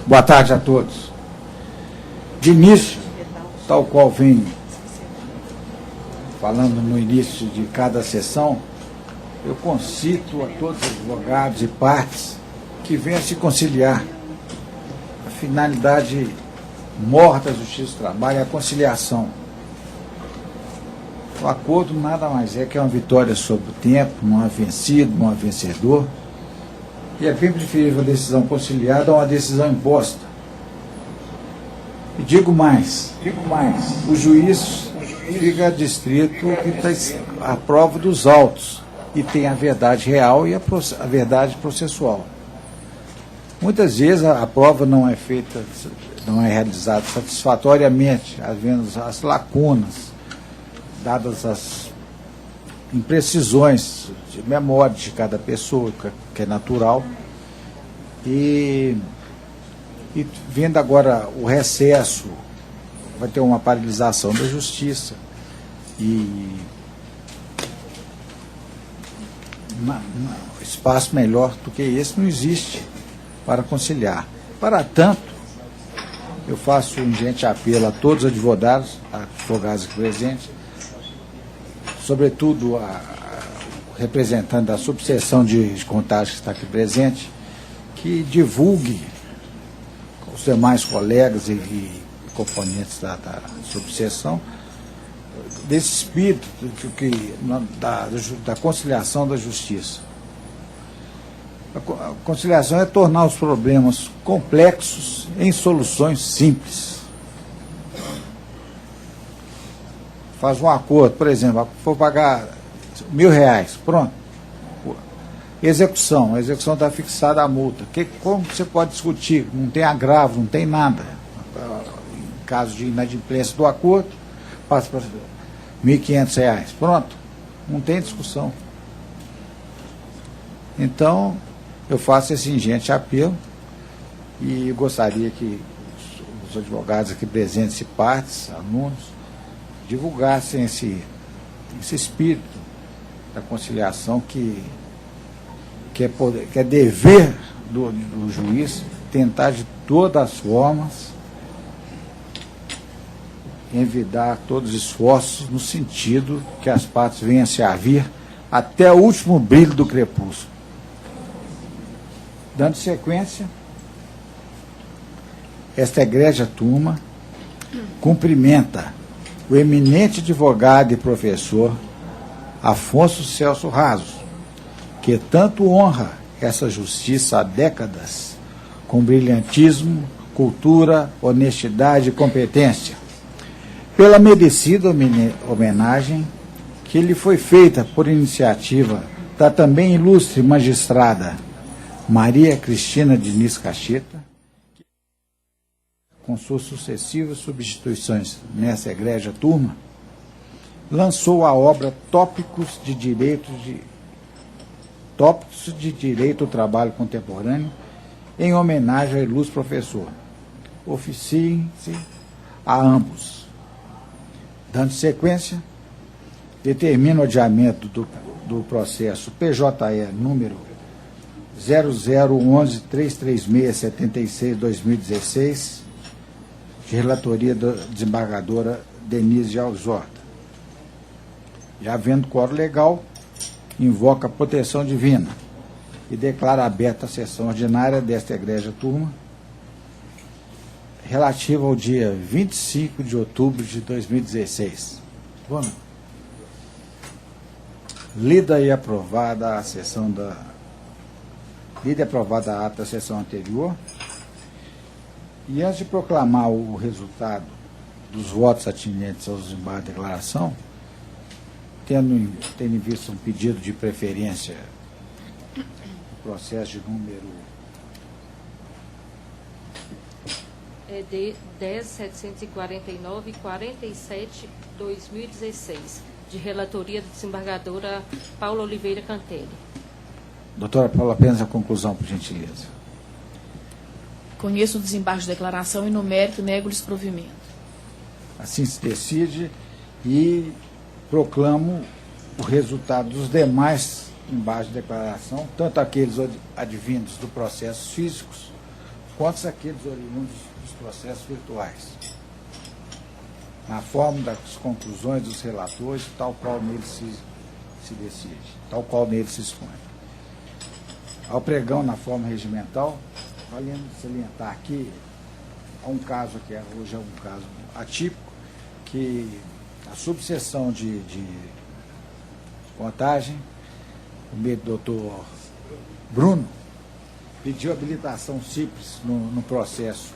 Boa tarde a todos. De início, tal qual vem falando no início de cada sessão, eu concito a todos os advogados e partes que venham se conciliar. A finalidade maior da Justiça do Trabalho é a conciliação. O acordo nada mais é que uma vitória sobre o tempo, não há vencido, não há vencedor. E é bem preferível a decisão conciliada a uma decisão imposta. E digo mais, o juiz fica distrito que está à prova dos autos e tem a verdade real e a verdade processual. Muitas vezes a prova não é feita, não é realizada satisfatoriamente, havendo as lacunas, dadas as imprecisões de memória de cada pessoa, que é natural, e vendo agora o recesso, vai ter uma paralisação da justiça, e espaço melhor do que esse não existe para conciliar. Para tanto, eu faço um urgente apelo a todos os advogados aqui presentes, sobretudo a representante da subseção de contagem que está aqui presente, que divulgue os demais colegas e componentes da subseção desse espírito da conciliação da justiça. A conciliação é tornar os problemas complexos em soluções simples. Faz um acordo, por exemplo, for pagar R$1.000, pronto. Execução, a execução está fixada a multa. Como você pode discutir? Não tem agravo, não tem nada. Em caso de inadimplência do acordo, passa para R$1.500. Pronto, não tem discussão. Então, eu faço esse ingente apelo e gostaria que os advogados aqui presentes e partes, alunos, divulgassem esse espírito da conciliação que é dever do juiz tentar de todas as formas envidar todos os esforços no sentido que as partes venham se haver até o último brilho do crepúsculo. Dando sequência, esta egrégia turma cumprimenta o eminente advogado e professor Afonso Celso Raso, que tanto honra essa justiça há décadas, com brilhantismo, cultura, honestidade e competência, pela merecida homenagem que lhe foi feita por iniciativa da também ilustre magistrada Maria Cristina Diniz Cacheta, com suas sucessivas substituições nessa egrégia turma, lançou a obra Tópicos de Direito ao Trabalho Contemporâneo, em homenagem ao ilustre professor. Oficiem-se a ambos. Dando sequência, determina o adiamento do processo PJE número 0011-336-76-2016, de relatoria da desembargadora Denise Alves Horta. Já havendo quórum legal, invoca a proteção divina e declara aberta a sessão ordinária desta egrégia turma, relativa ao dia 25 de outubro de 2016. Vamos. Lida e aprovada a sessão Lida e aprovada a ata da sessão anterior. E antes de proclamar o resultado dos votos atinentes aos embargos de declaração, tendo em vista um pedido de preferência do processo de número 10.749/47/2016, de relatoria da desembargadora Paula Oliveira Cantelli. Doutora Paula, apenas a conclusão, por gentileza. Conheço o desembargo de declaração e, no mérito, nego o desprovimento. Assim se decide e proclamo o resultado dos demais embargos de declaração, tanto aqueles advindos do processos físicos, quanto aqueles oriundos dos processos virtuais, na forma das conclusões dos relatores, tal qual nele se decide, tal qual nele se expõe. Ao pregão na forma regimental, vale salientar aqui, há um caso que hoje é um caso atípico, que a subseção de contagem, o doutor Bruno, pediu habilitação simples no processo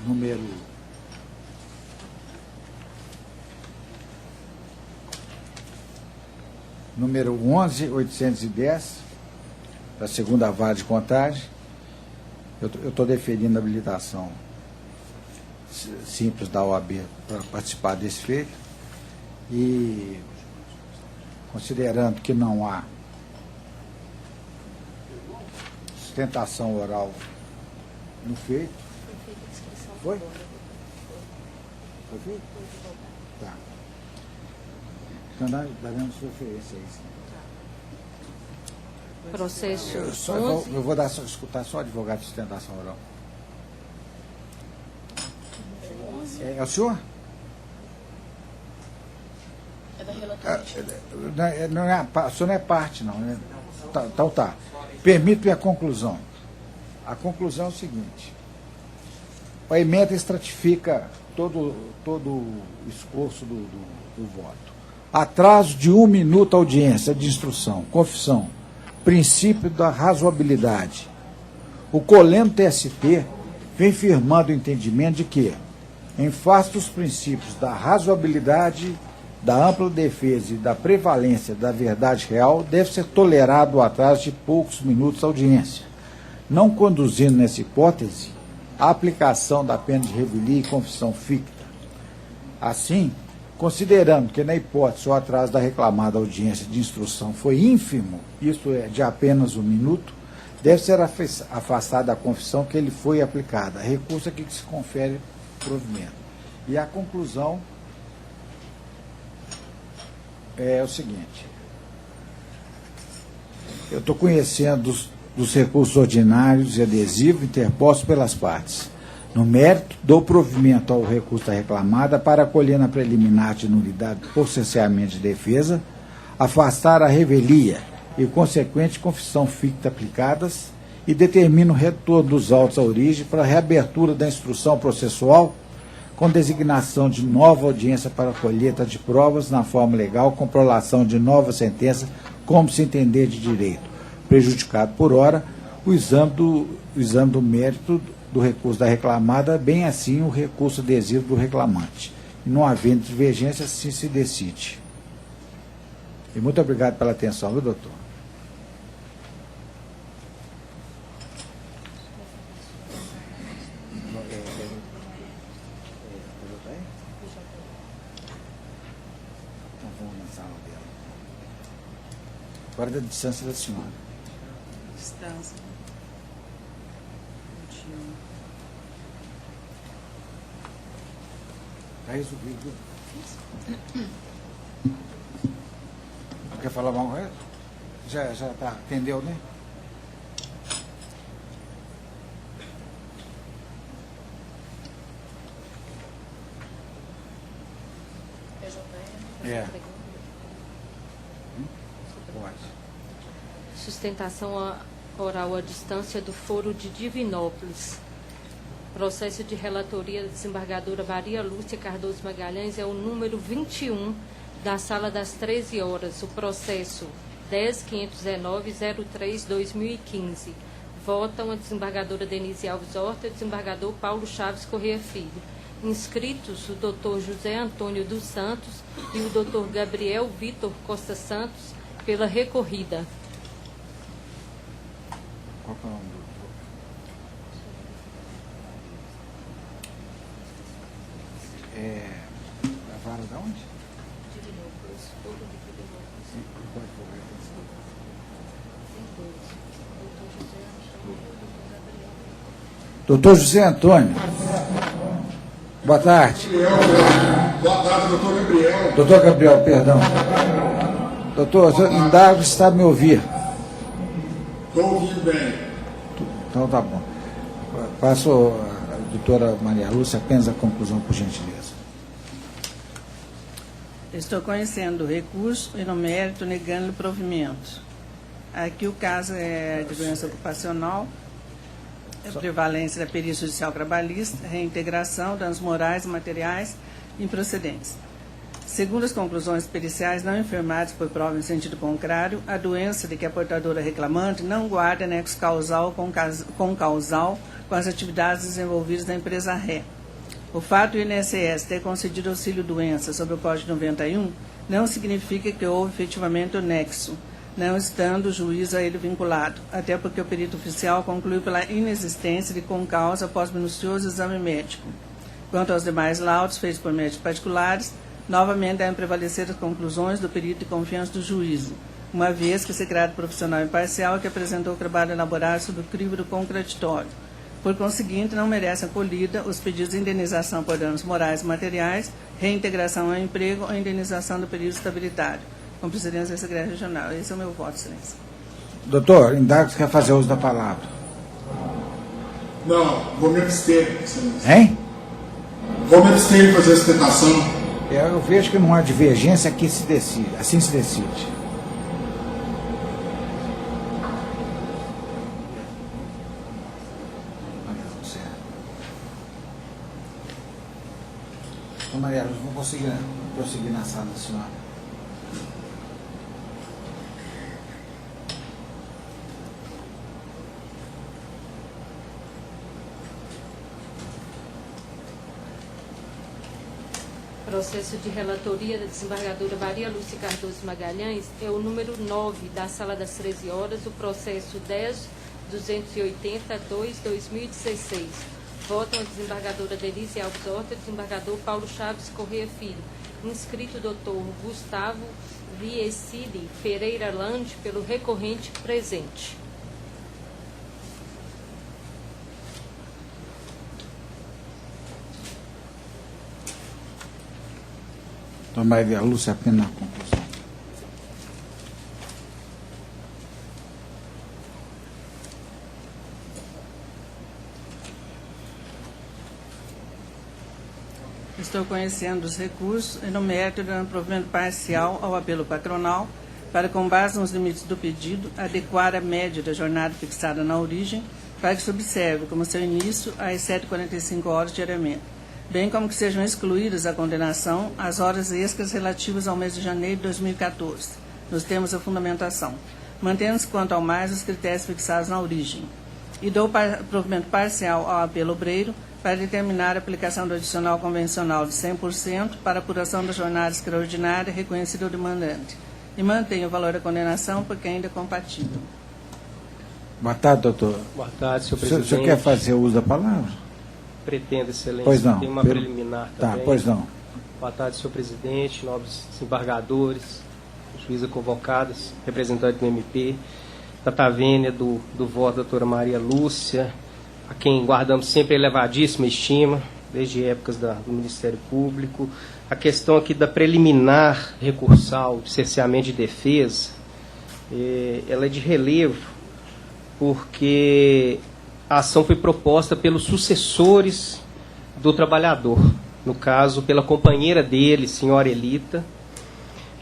número 11.810, da segunda vara de contagem. Eu estou deferindo a habilitação simples da OAB para participar desse feito e, considerando que não há sustentação oral no feito. Foi? Foi feito? Tá. Então, daremos referência a isso. Processo Eu vou escutar só advogado de sustentação oral. É o senhor? É da relatoria. O senhor não é parte, não. Né? Então tá. Permito-me a conclusão. A conclusão é o seguinte. A emenda estratifica todo o esforço do voto. Atraso de 1 minuto à audiência de instrução, confissão, princípio da razoabilidade. O coleno TST vem firmando o entendimento de que, em face dos princípios da razoabilidade, da ampla defesa e da prevalência da verdade real, deve ser tolerado o atraso de poucos minutos à audiência, não conduzindo, nessa hipótese, a aplicação da pena de revelia e confissão ficta. Assim, considerando que, na hipótese, o atraso da reclamada audiência de instrução foi ínfimo, isto é, de apenas 1 minuto, deve ser afastada a confissão que ele foi aplicada, recurso a que se confere provimento. E a conclusão é o seguinte: eu estou conhecendo dos recursos ordinários e adesivos interpostos pelas partes. No mérito, dou provimento ao recurso da reclamada para acolher na preliminar de nulidade por cerceamento de defesa, afastar a revelia e consequente confissão ficta aplicadas e determino o retorno dos autos à origem para a reabertura da instrução processual com designação de nova audiência para colheita de provas na forma legal com prolação de nova sentença como se entender de direito, prejudicado por ora o exame do mérito do recurso da reclamada, bem assim o recurso adesivo do reclamante. E não havendo divergência, assim se decide. E muito obrigado pela atenção, viu, doutor? Então vamos na sala dela. Agora da distância da senhora. Distância. Está resolvido. Não quer falar mal? Já tá, entendeu, né? É. Pode. Sustentação oral à distância do Foro de Divinópolis. Processo de relatoria da desembargadora Maria Lúcia Cardoso Magalhães é o número 21 da sala das 13 horas. O processo 10.519.03/2015. Votam a desembargadora Denise Alves Horta e o desembargador Paulo Chaves Corrêa Filho. Inscritos o doutor José Antônio dos Santos e o doutor Gabriel Vitor Costa Santos pela recorrida. Qual que é o nome do... a vara de onde? Divinópolis, Foro de Divinópolis. Qual advogado? Doutor José Antônio. Boa tarde. Boa tarde, doutor Gabriel. Doutor Gabriel, perdão. Doutor, indago se está a me ouvir. Estou ouvindo bem. Então tá bom. Passo a doutora Maria Lúcia apenas a conclusão, por gentileza. Estou conhecendo o recurso e no mérito negando o provimento. Aqui o caso é de doença ocupacional, prevalência da perícia judicial trabalhista, reintegração, danos morais e materiais, improcedentes. Segundo as conclusões periciais não infirmadas por prova em sentido contrário, a doença de que a portadora reclamante não guarda nexo causal com causal com as atividades desenvolvidas na empresa ré. O fato do INSS ter concedido auxílio-doença sob o Código 91 não significa que houve efetivamente o nexo, não estando o juiz a ele vinculado, até porque o perito oficial concluiu pela inexistência de concausa após minucioso exame médico. Quanto aos demais laudos feitos por médicos particulares, novamente devem prevalecer as conclusões do perito de confiança do juízo, uma vez que esse grado profissional imparcial que apresentou o trabalho elaborado sob o crivo do contraditório. Por conseguinte, não merece acolhida os pedidos de indenização por danos morais e materiais, reintegração ao emprego ou indenização do período estabilitário, com precedência da Secretaria Regional. Esse é o meu voto, excelência. Doutor, indago que quer fazer uso da palavra. Não, vou me abster, excelência. Hein? Vou me abster de fazer a sustentação. Eu vejo que não há divergência, aqui se decide, assim se decide. Então, Maria Lúcia, vou conseguir prosseguir na sala da senhora. Processo de relatoria da desembargadora Maria Lúcia Cardoso Magalhães é o número 9 da Sala das 13 horas, o processo 10.280.2/2016. Votam a desembargadora Denise Alves Horta e o desembargador Paulo Chaves Corrêa Filho. Inscrito doutor Gustavo Viecili Pereira Lande pelo recorrente presente. Então, Maria Lúcia, apenas na conclusão. Estou conhecendo os recursos e no mérito dando provimento parcial ao apelo patronal para, com base nos limites do pedido, adequar a média da jornada fixada na origem para que se observe como seu início às 7h45 diariamente, bem como que sejam excluídas da condenação as horas extras relativas ao mês de janeiro de 2014, nos termos da fundamentação, mantendo-se quanto ao mais os critérios fixados na origem. E dou provimento parcial ao apelo obreiro para determinar a aplicação do adicional convencional de 100% para apuração da jornada extraordinária reconhecida ao demandante. E mantenho o valor da condenação porque ainda é compatível. Boa tarde, doutor. Boa tarde, senhor presidente. O senhor quer fazer uso da palavra? Pretendo, excelência. Pois não. Tem uma preliminar também. Tá, pois não. Boa tarde, senhor presidente, nobres desembargadores, juízas convocadas, representante do MP, da Tavênia, do voto da doutora Maria Lúcia, a quem guardamos sempre elevadíssima estima, desde épocas do Ministério Público. A questão aqui da preliminar recursal de cerceamento de defesa, ela é de relevo, porque a ação foi proposta pelos sucessores do trabalhador, no caso, pela companheira dele, senhora Elita.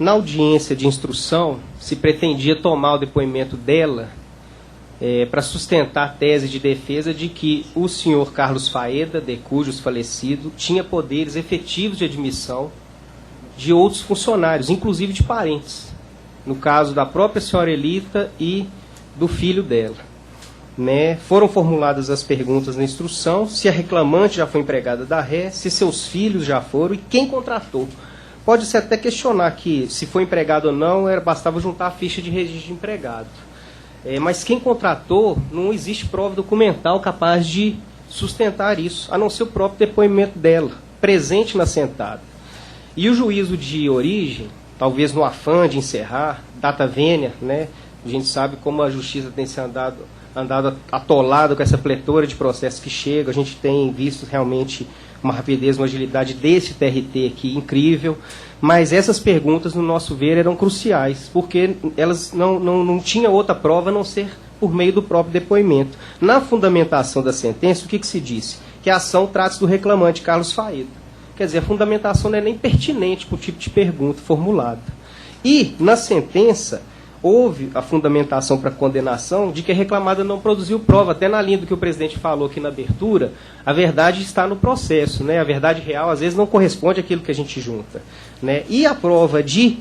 Na audiência de instrução, se pretendia tomar o depoimento dela para sustentar a tese de defesa de que o senhor Carlos Faeda, de cujos falecido, tinha poderes efetivos de admissão de outros funcionários, inclusive de parentes, no caso da própria senhora Elita e do filho dela. Foram formuladas as perguntas na instrução, se a reclamante já foi empregada da ré, se seus filhos já foram e quem contratou. Pode-se até questionar que se foi empregado ou não, bastava juntar a ficha de registro de empregado. Mas quem contratou, não existe prova documental capaz de sustentar isso, a não ser o próprio depoimento dela, presente na sentada. E o juízo de origem, talvez no afã de encerrar, data vênia, a gente sabe como a justiça tem se andado atolado com essa pletora de processos que chegam, a gente tem visto realmente uma rapidez, uma agilidade desse TRT aqui incrível, mas essas perguntas, no nosso ver, eram cruciais, porque elas não tinham outra prova a não ser por meio do próprio depoimento. Na fundamentação da sentença, o que se disse? Que a ação trata-se do reclamante Carlos Faeda. Quer dizer, a fundamentação não é nem pertinente para o tipo de pergunta formulada. E, na sentença, houve a fundamentação para a condenação de que a reclamada não produziu prova. Até na linha do que o presidente falou aqui na abertura, a verdade está no processo, né? A verdade real, às vezes, não corresponde àquilo que a gente junta, né? E a prova de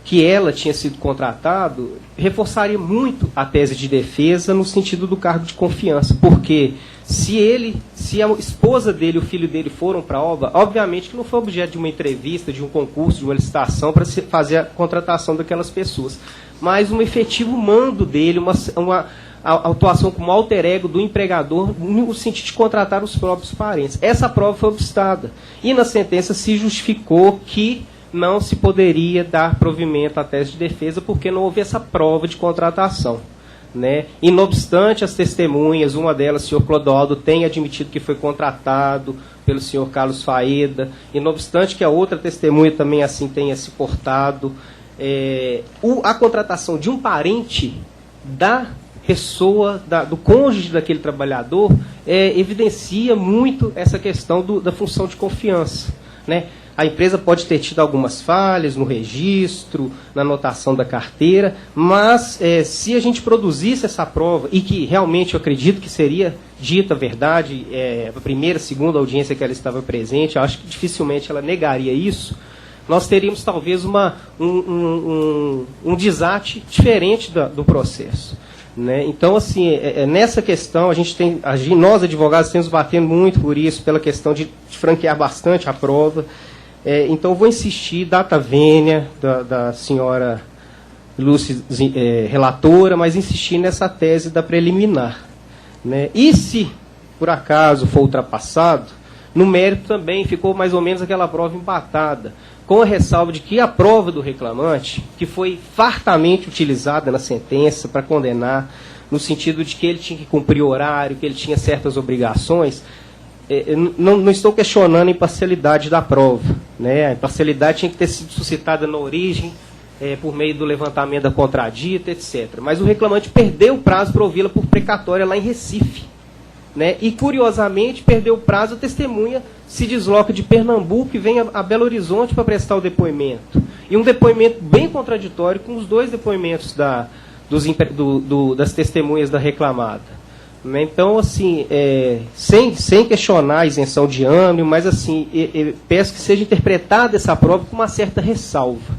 que ela tinha sido contratado reforçaria muito a tese de defesa no sentido do cargo de confiança, porque se a esposa dele e o filho dele foram para a obra, obviamente que não foi objeto de uma entrevista, de um concurso, de uma licitação para se fazer a contratação daquelas pessoas, mas um efetivo mando dele, uma atuação como alter ego do empregador no sentido de contratar os próprios parentes. Essa prova foi obstada e na sentença se justificou que não se poderia dar provimento à tese de defesa porque não houve essa prova de contratação, né? E, não obstante, as testemunhas, uma delas, o senhor Clodoaldo, tem admitido que foi contratado pelo senhor Carlos Faeda, e, não obstante, que a outra testemunha também assim tenha se portado, a contratação de um parente da pessoa, do cônjuge daquele trabalhador, evidencia muito essa questão da função de confiança, né? A empresa pode ter tido algumas falhas no registro, na anotação da carteira, mas se a gente produzisse essa prova, e que realmente eu acredito que seria dita a verdade, a primeira, segunda audiência que ela estava presente, eu acho que dificilmente ela negaria isso, nós teríamos talvez um desate diferente do processo, né? Então, assim, nessa questão, nós advogados temos batendo muito por isso, pela questão de franquear bastante a prova. Então, vou insistir, data vênia da senhora Lúcia, relatora, mas insistir nessa tese da preliminar, né? E se, por acaso, for ultrapassado, no mérito também ficou mais ou menos aquela prova empatada, com a ressalva de que a prova do reclamante, que foi fartamente utilizada na sentença para condenar, no sentido de que ele tinha que cumprir horário, que ele tinha certas obrigações, não estou questionando a imparcialidade da prova, né? A imparcialidade tinha que ter sido suscitada na origem, por meio do levantamento da contradita, etc. Mas o reclamante perdeu o prazo para ouvi-la por precatória lá em Recife, né? E, curiosamente, perdeu o prazo, a testemunha se desloca de Pernambuco e vem a Belo Horizonte para prestar o depoimento. E um depoimento bem contraditório com os dois depoimentos das testemunhas da reclamada. Então, assim, sem questionar a isenção de ânimo, mas, assim, peço que seja interpretada essa prova com uma certa ressalva.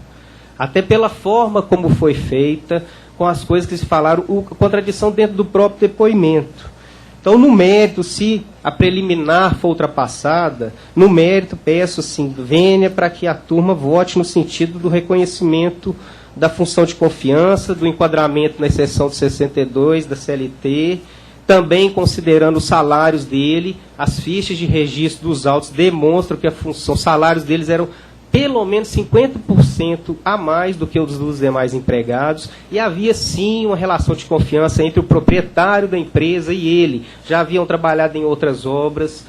Até pela forma como foi feita, com as coisas que se falaram, a contradição dentro do próprio depoimento. Então, no mérito, se a preliminar for ultrapassada, no mérito, peço, assim, vênia para que a turma vote no sentido do reconhecimento da função de confiança, do enquadramento na exceção de 62 da CLT, também considerando os salários dele, as fichas de registro dos autos demonstram que os salários deles eram pelo menos 50% a mais do que os dos demais empregados, e havia sim uma relação de confiança entre o proprietário da empresa e ele. Já haviam trabalhado em outras obras,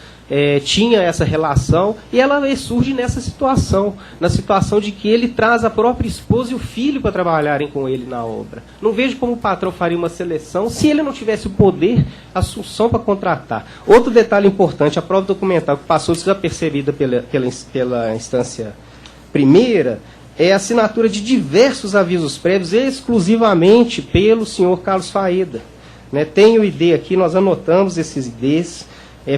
tinha essa relação, e ela surge nessa situação, na situação de que ele traz a própria esposa e o filho para trabalharem com ele na obra. Não vejo como o patrão faria uma seleção se ele não tivesse o poder, a assunção para contratar. Outro detalhe importante, a prova documental que passou desapercebida pela instância primeira, é a assinatura de diversos avisos prévios exclusivamente pelo senhor Carlos Faeda, né? Tem o ID aqui, nós anotamos esses IDs,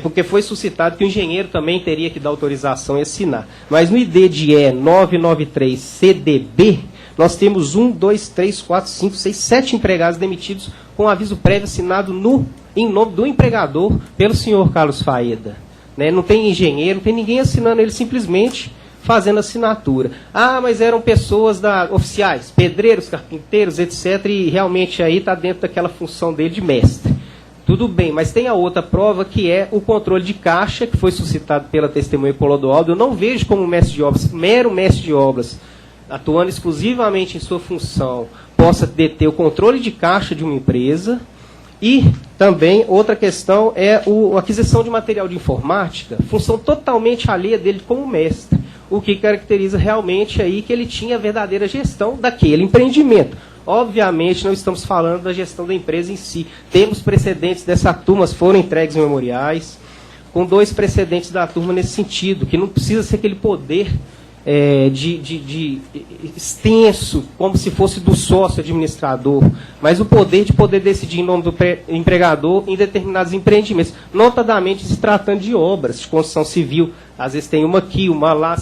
porque foi suscitado que o engenheiro também teria que dar autorização e assinar. Mas no ID de E993-CDB, nós temos 1, 2, 3, 4, 5, 6, 7 empregados demitidos com aviso prévio assinado em nome do empregador pelo senhor Carlos Faeda, né? Não tem engenheiro, não tem ninguém assinando, ele simplesmente fazendo assinatura. Ah, mas eram pessoas oficiais, pedreiros, carpinteiros, etc. E realmente aí está dentro daquela função dele de mestre. Tudo bem, mas tem a outra prova que é o controle de caixa, que foi suscitado pela testemunha Clodoaldo. Eu não vejo como mestre de obras, mero mestre de obras, atuando exclusivamente em sua função, possa deter o controle de caixa de uma empresa. E também outra questão é a aquisição de material de informática, função totalmente alheia dele como mestre, o que caracteriza realmente aí que ele tinha a verdadeira gestão daquele empreendimento. Obviamente, não estamos falando da gestão da empresa em si. Temos precedentes dessa turma, foram entregues memoriais, com 2 precedentes da turma nesse sentido, que não precisa ser aquele poder de extenso, como se fosse do sócio administrador, mas o poder de poder decidir em nome do empregador em determinados empreendimentos, notadamente se tratando de obras de construção civil. Às vezes tem uma aqui, uma lá,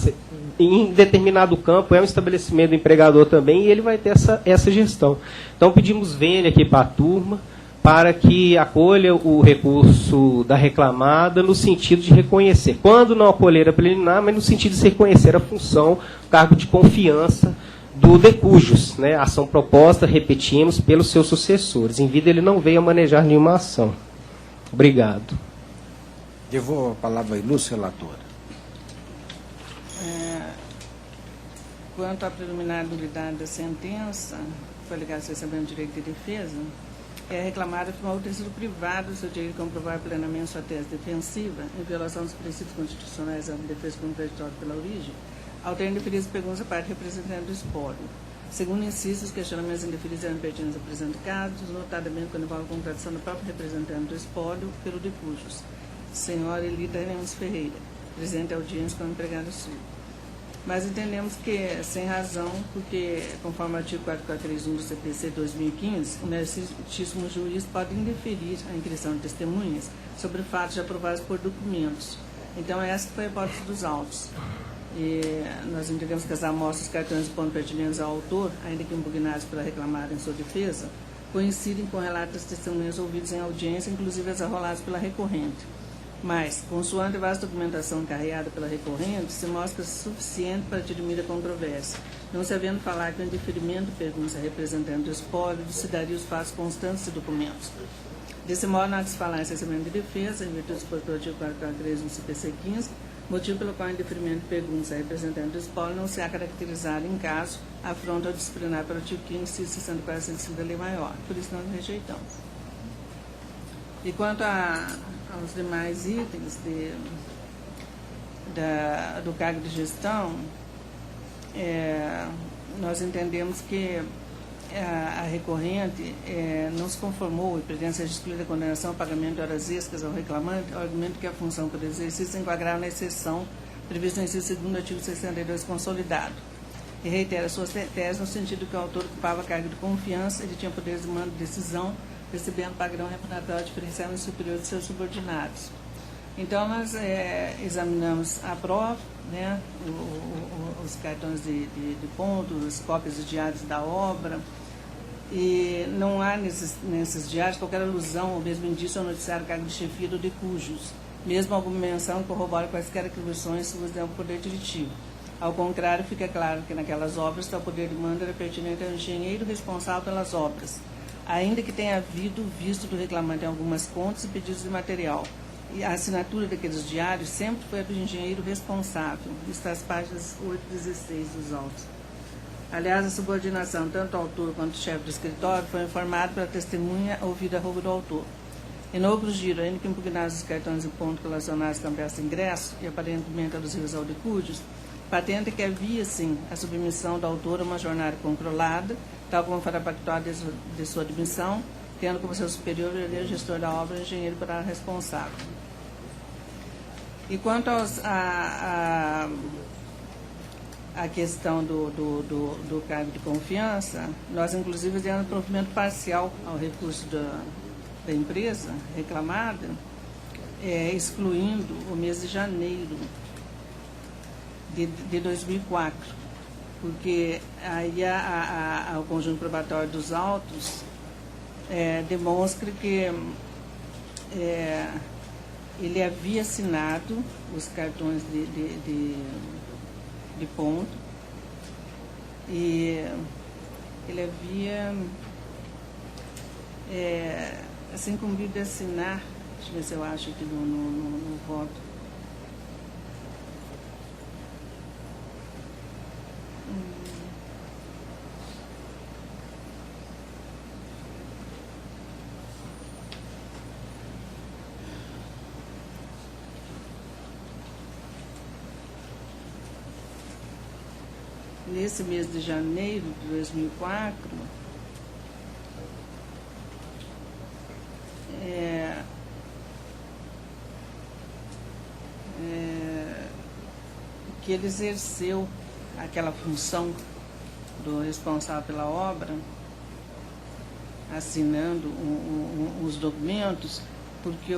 em determinado campo, é um estabelecimento do empregador também, e ele vai ter essa gestão. Então, pedimos vênia aqui para a turma, para que acolha o recurso da reclamada no sentido de reconhecer, quando não acolher a preliminar, mas no sentido de se reconhecer a função, o cargo de confiança do decujus, né? Ação proposta, repetimos, pelos seus sucessores. Em vida ele não veio a manejar nenhuma ação. Obrigado. Devolvo a palavra à ilustre relatora. Quanto à preliminar nulidade da sentença, foi ligado ao recebimento de direito de defesa, é reclamada afirmou ter sido privado do seu direito de comprovar plenamente sua tese defensiva, em violação dos princípios constitucionais da defesa contraditória pela origem, ao ter indeferido perguntas à parte representante do espólio. Segundo insiste, os questionamentos indeferidos eram pertinentes ao presente caso, notadamente quando envolve a contradição do próprio representante do espólio pelo decujus, senhora Elita Reneus Ferreira, presidente da audiência como empregado civil. Mas entendemos que, sem razão, porque, conforme o artigo 4431 do CPC 2015, o meritíssimo juiz pode indeferir a inquirição de testemunhas sobre fatos já aprovados por documentos. Então, essa foi a hipótese dos autos. E nós entendemos que as amostras, cartões e pontos pertinentes ao autor, ainda que impugnados pela reclamada em sua defesa, coincidem com relatos das testemunhas ouvidas em audiência, inclusive as arroladas pela recorrente. Mas, consoante a vasta documentação encarreada pela recorrente, se mostra suficiente para dirimir a controvérsia, não se havendo falar que o indeferimento de perguntas a representante do espólio elucidaria os fatos constantes e documentos. Desse modo, não há de se falar em cessamento de defesa, em virtude do disposto do artigo 443 no CPC 15, motivo pelo qual o indeferimento de perguntas a representante do espólio não se há caracterizado, em caso, afronta ao disciplinar pelo artigo 15, inciso 64 da Lei Maior. Por isso, nós rejeitamos. E quanto aos demais itens do cargo de gestão, nós entendemos que a recorrente não se conformou e pretende ser excluída a condenação ao pagamento de horas extras ao reclamante, ao argumento que a função por exercício se enquadrava na exceção prevista no inciso 2º do artigo 62 consolidado. E reitera suas teses no sentido que o autor ocupava cargo de confiança, ele tinha poderes de mando de decisão, recebendo padrão remuneratório diferencial e superior de seus subordinados. Então, nós examinamos a prova, né, os cartões de pontos, as cópias de diários da obra, e não há nesses diários qualquer alusão ou mesmo indício ao noticiário cargo de chefia do decujus, mesmo alguma menção que corrobore quaisquer atribuições suas ao poder diretivo. Ao contrário, fica claro que naquelas obras o poder de mando era pertinente ao engenheiro responsável pelas obras, ainda que tenha havido visto do reclamante em algumas contas e pedidos de material. E a assinatura daqueles diários sempre foi a do engenheiro responsável. Está às páginas 8 e 16 dos autos. Aliás, a subordinação, tanto ao autor quanto ao chefe do escritório, foi informado pela testemunha ouvida a roubo do autor. Em outro giro, ainda que impugnados os cartões e pontos relacionados com a peça de ingresso e aparentemente alusivos ao decujus, patente que havia, sim, a submissão do autor a uma jornada controlada, tal como fará pactuado de sua admissão, tendo como seu superior o gestor da obra, o engenheiro para responsável. E quanto à questão do cargo de confiança, nós inclusive demos provimento parcial ao recurso da empresa reclamada, excluindo o mês de janeiro de 2004, porque aí o conjunto probatório dos autos demonstra que ele havia assinado os cartões de ponto e ele havia se incumbido de assinar, deixa eu ver se eu acho aqui no voto. Nesse mês de janeiro de 2004, que ele exerceu aquela função do responsável pela obra, assinando os documentos, porque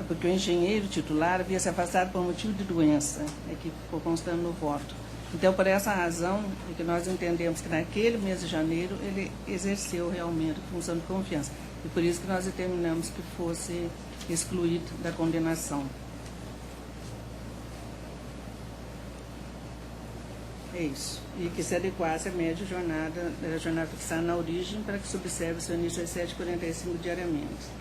porque o engenheiro titular havia se afastado por motivo de doença, que ficou constando no voto. Então, por essa razão, é que nós entendemos que naquele mês de janeiro ele exerceu realmente a função de confiança. E por isso que nós determinamos que fosse excluído da condenação. É isso. E que se adequasse à média jornada, da jornada fixada na origem, para que se observe o seu início às 7h45 diariamente.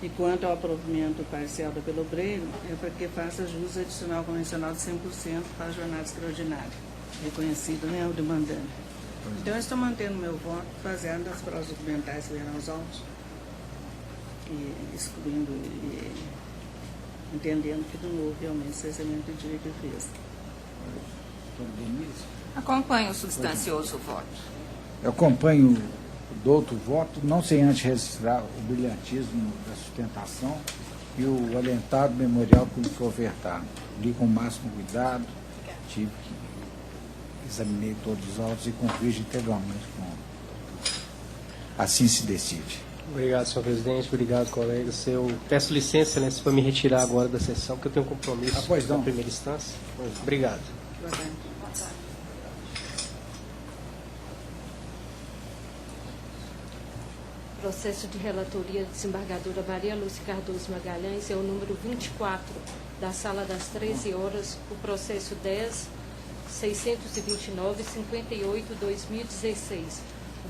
E quanto ao provimento parcial do pelobreiro, é para que faça jus adicional convencional de 100% para a jornada extraordinária, reconhecido, né, o demandante. Então, eu estou mantendo meu voto, baseado nas provas documentais que vieram aos autos, e excluindo e entendendo que não houve realmente cessamento de direito de defesa. Acompanho o substancioso voto. Eu acompanho do outro voto, não sem antes registrar o brilhantismo da sustentação e o alentado memorial que me foi ofertado. Li com o máximo cuidado, examinei todos os autos e convirjo integralmente com. Assim se decide. Obrigado, senhor presidente. Obrigado, colegas. Eu peço licença, né, para me retirar agora da sessão, porque eu tenho um compromisso na primeira instância. Obrigado. Boa tarde. Processo de relatoria da desembargadora Maria Lúcia Cardoso Magalhães é o número 24 da sala das 13 horas, o processo 10.629.58/2016.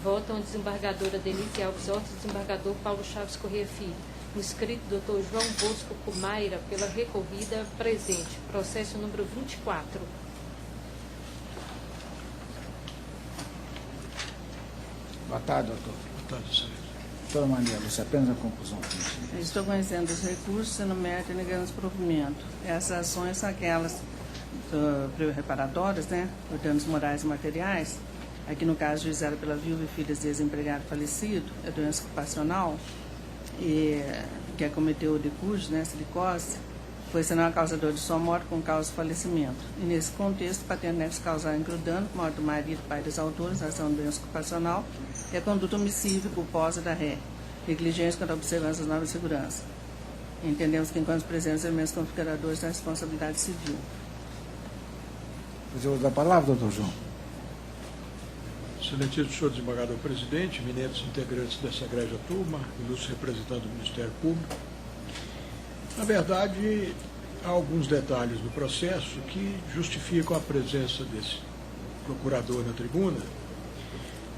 Votam a desembargadora Denise Alves Horta e o desembargador Paulo Chaves Corrêa Filho. Inscrito Dr. João Bosco Cumaira pela recorrida presente. Processo número 24. Boa tarde, doutor. Boa tarde, senhor. Doutora Maria Lúcia, apenas a conclusão. Estou conhecendo os recursos, sendo mérito e negando os provimento. Essas ações são aquelas reparatórias, né, por danos morais e materiais. Aqui no caso, juizado pela viúva e filhas de desempregado falecido, é doença ocupacional, e que acometeu o decúbito, né, silicose, foi senão a causador de sua morte com causa de falecimento. E nesse contexto, patente nexo causal includando morte do marido, pai dos autores, ação de doença ocupacional, e a conduta omissiva e culposa da ré, negligência contra a observância das normas de segurança. Entendemos que, enquanto presentes elementos configuradores da responsabilidade civil. Você usa a palavra, doutor João? Excelentíssimo senhor desembargador presidente, eminentes integrantes dessa egrégia turma, ilustre representante do Ministério Público. Na verdade, há alguns detalhes no processo que justificam a presença desse procurador na tribuna,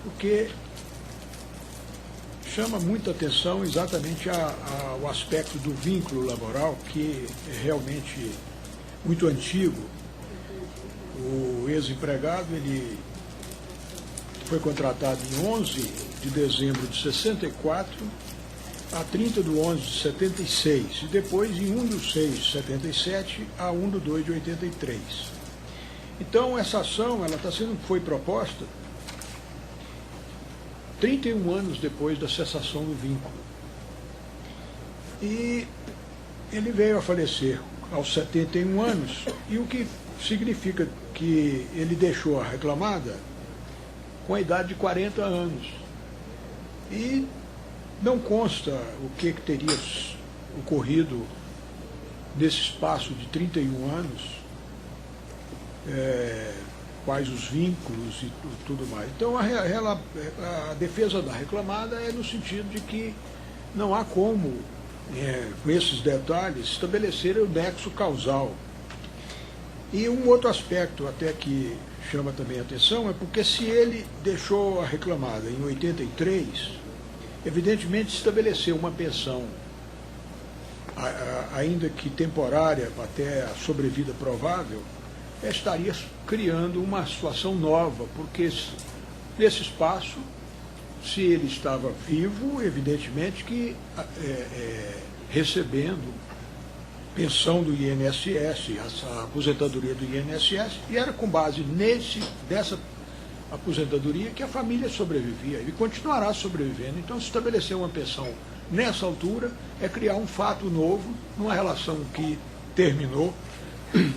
porque chama muita atenção exatamente ao aspecto do vínculo laboral, que é realmente muito antigo. O ex-empregado, ele foi contratado em 11 de dezembro de 64 a 30 de 11 de 76 e depois em 1 de 6 de 77 a 1 de 2 de 83. Então essa ação foi proposta 31 anos depois da cessação do vínculo. E ele veio a falecer aos 71 anos, e o que significa que ele deixou a reclamada com a idade de 40 anos. E não consta o que teria ocorrido nesse espaço de 31 anos, quais os vínculos e tudo mais. Então, a defesa da reclamada é no sentido de que não há como, com esses detalhes, estabelecer o nexo causal. E um outro aspecto até que chama também a atenção é porque se ele deixou a reclamada em 83, evidentemente estabeleceu uma pensão, ainda que temporária, até a sobrevida provável, estaria criando uma situação nova, porque nesse espaço, se ele estava vivo, evidentemente que recebendo pensão do INSS, a aposentadoria do INSS, e era com base dessa aposentadoria que a família sobrevivia e continuará sobrevivendo. Então se estabeleceu uma pensão nessa altura, é criar um fato novo numa relação que terminou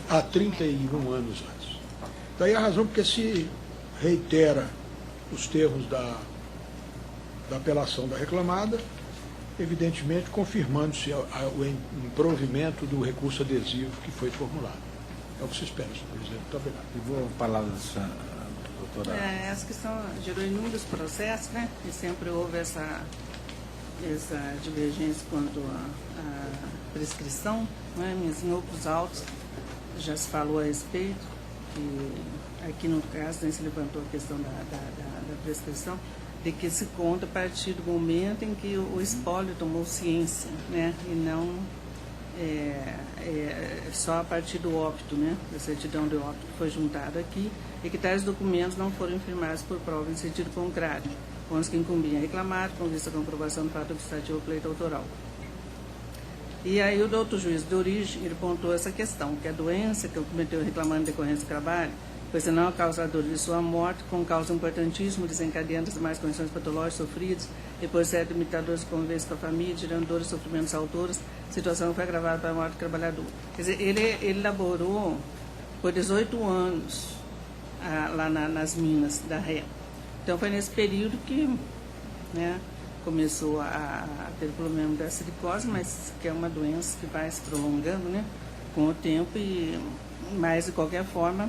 há 31 anos antes. Daí a razão porque se reitera os termos da apelação da reclamada, evidentemente confirmando-se o improvimento do recurso adesivo que foi formulado. É o que se espera, senhor presidente. Muito obrigado. E vou a palavra da senhora, doutora. Essa questão gerou inúmeros processos, né? E sempre houve essa divergência quanto à prescrição, né? Mas em outros autos já se falou a respeito, que aqui no caso se levantou a questão da prescrição, de que se conta a partir do momento em que o espólio tomou ciência, né? E não só a partir do óbito, né? Da certidão de óbito que foi juntado aqui, e que tais documentos não foram firmados por prova em sentido contrário, com os que incumbiam a reclamar, com vista à comprovação do fato administrativo ou pleito autoral. E aí o doutor juiz de origem, ele pontuou essa questão, que a doença que cometeu o reclamante em decorrência do trabalho foi senão a causadora de sua morte, com causa importantíssima, desencadeando as demais condições patológicas sofridas, e por certo limitadores de convivência com a família, gerando dores e sofrimentos autores, situação que foi agravada para a morte do trabalhador. Quer dizer, ele elaborou por 18 anos lá nas minas da Ré. Então foi nesse período que, né, começou a ter o problema da silicose, mas que é uma doença que vai se prolongando, né, com o tempo, mas de qualquer forma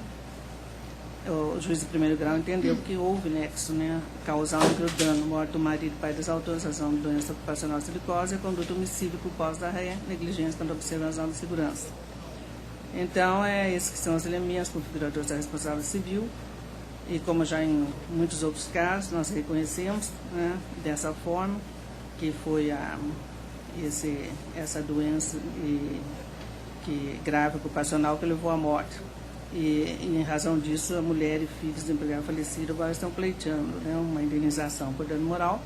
o juiz de primeiro grau entendeu que houve nexo, né, causal entre o dano, morte do marido, pai desautorização de doença ocupacional silicose e a conduta homicídio culposa da ré, negligência quando observação da segurança. Então, esses que são os elementos configuradores da responsabilidade civil, e como já em muitos outros casos, nós reconhecemos, né, dessa forma, que foi essa doença que grave ocupacional que levou à morte. E em razão disso, a mulher e filhos do empregado falecido agora estão pleiteando, né, uma indenização por dano moral.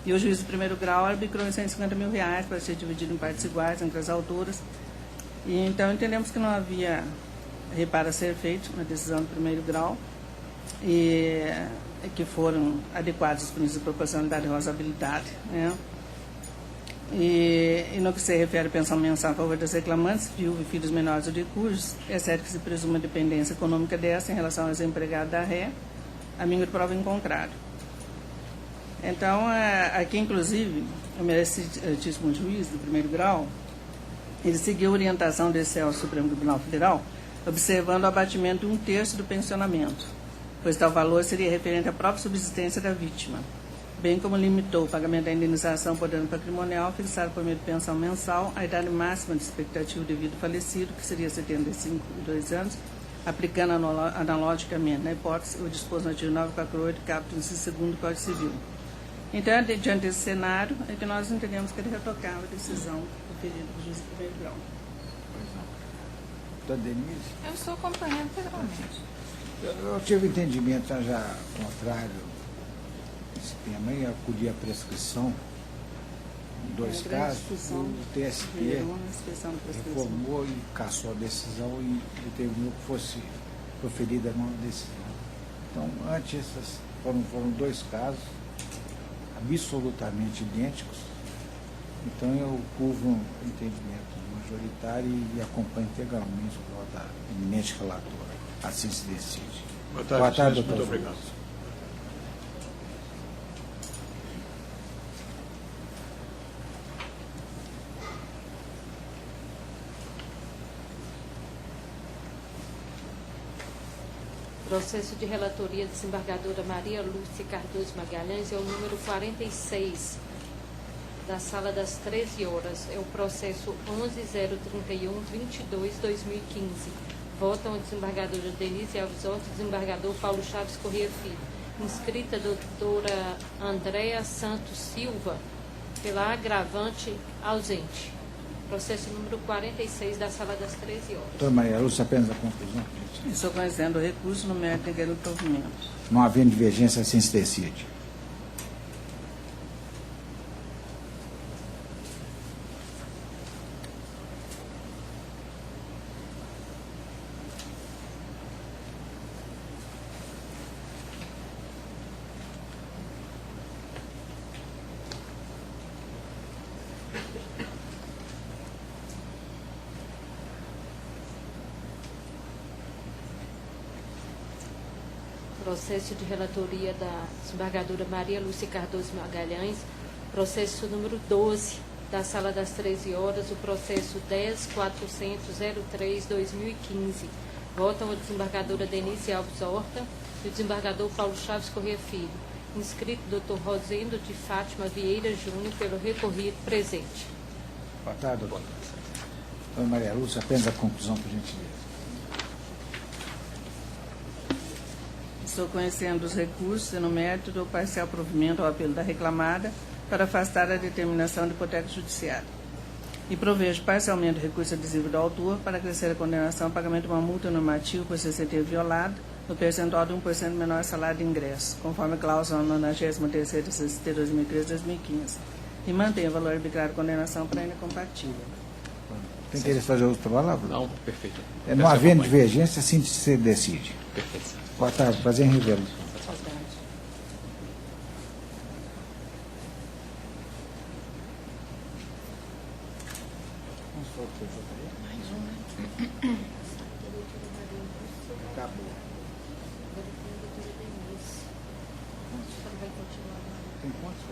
E o juiz de primeiro grau arbitrou em R$150 mil para ser dividido em partes iguais entre as autoras. E então entendemos que não havia reparo a ser feito na decisão do primeiro grau e que foram adequados os princípios de proporcionalidade e razoabilidade, né? E no que se refere à pensão mensal a favor das reclamantes, viúvas e filhos menores ou de cujos, é certo que se presume a dependência econômica dessa em relação aos empregados da ré, a mínima de prova em contrário. Então, aqui, inclusive, o meritíssimo juiz do primeiro grau, ele seguiu a orientação do Excelso Supremo Tribunal Federal, observando o abatimento de 1/3 do pensionamento, pois tal valor seria referente à própria subsistência da vítima, bem como limitou o pagamento da indenização por dano patrimonial fixado por meio de pensão mensal à idade máxima de expectativa de vida do falecido, que seria 75,2 anos, aplicando analogicamente, na hipótese, o disposto no artigo 948, caput inciso 2º do Código Civil. Então, diante desse cenário, é que nós entendemos que ele retocava a decisão proferida do juiz de primeiro grau. Doutora Denise? Eu estou acompanhando integralmente. Eu tive entendimento já contrário esse tema e acudir à prescrição em dois casos. O TST reformou e cassou a decisão e determinou que fosse proferida a nova decisão. Então, antes, essas foram dois casos absolutamente idênticos. Então, eu curvo um entendimento majoritário e acompanho integralmente o voto da eminente relatora. Assim se decide. Boa tarde, doutor. Muito obrigado. Processo de relatoria da desembargadora Maria Lúcia Cardoso Magalhães é o número 46, da sala das 13 horas. É o processo 11.031.22/2015. Votam a desembargadora Denise Alves Horta e o desembargador Paulo Chaves Corrêa Filho. Inscrita a doutora Andréa Santos Silva, pela agravante ausente. Processo número 46, da sala das 13 horas. Doutora Maria Lúcia, apenas a conclusão. Estou conhecendo o recurso no mérito do provimento. Não havendo divergência, assim se decide. Processo de relatoria da desembargadora Maria Lúcia Cardoso Magalhães. Processo número 12, da Sala das 13 horas, o processo 10.400.03/2015. Votam a desembargadora Denise Alves Horta e o desembargador Paulo Chaves Corrêa Filho. Inscrito Dr. Rosendo de Fátima Vieira Júnior, pelo recorrido presente. Boa tarde, doutor. Dona Maria Lúcia, apenas a conclusão, por gentileza. Estou conhecendo os recursos e no mérito do parcial provimento ao apelo da reclamada para afastar a determinação de hipoteca judiciária. E provejo parcialmente o recurso adesivo do autor para acrescer a condenação ao pagamento de uma multa normativa por CCT violado no percentual de 1% menor ao salário de ingresso, conforme a cláusula 93ª da CCT 2013-2015. E mantém o valor arbitrário de condenação para incompatível. Tem interesse em fazer outra palavra? Não, perfeito. Não havendo divergência, assim se decide. Perfeito. Boa tarde, prazer em revê-lo. Acabou. Tem quantos?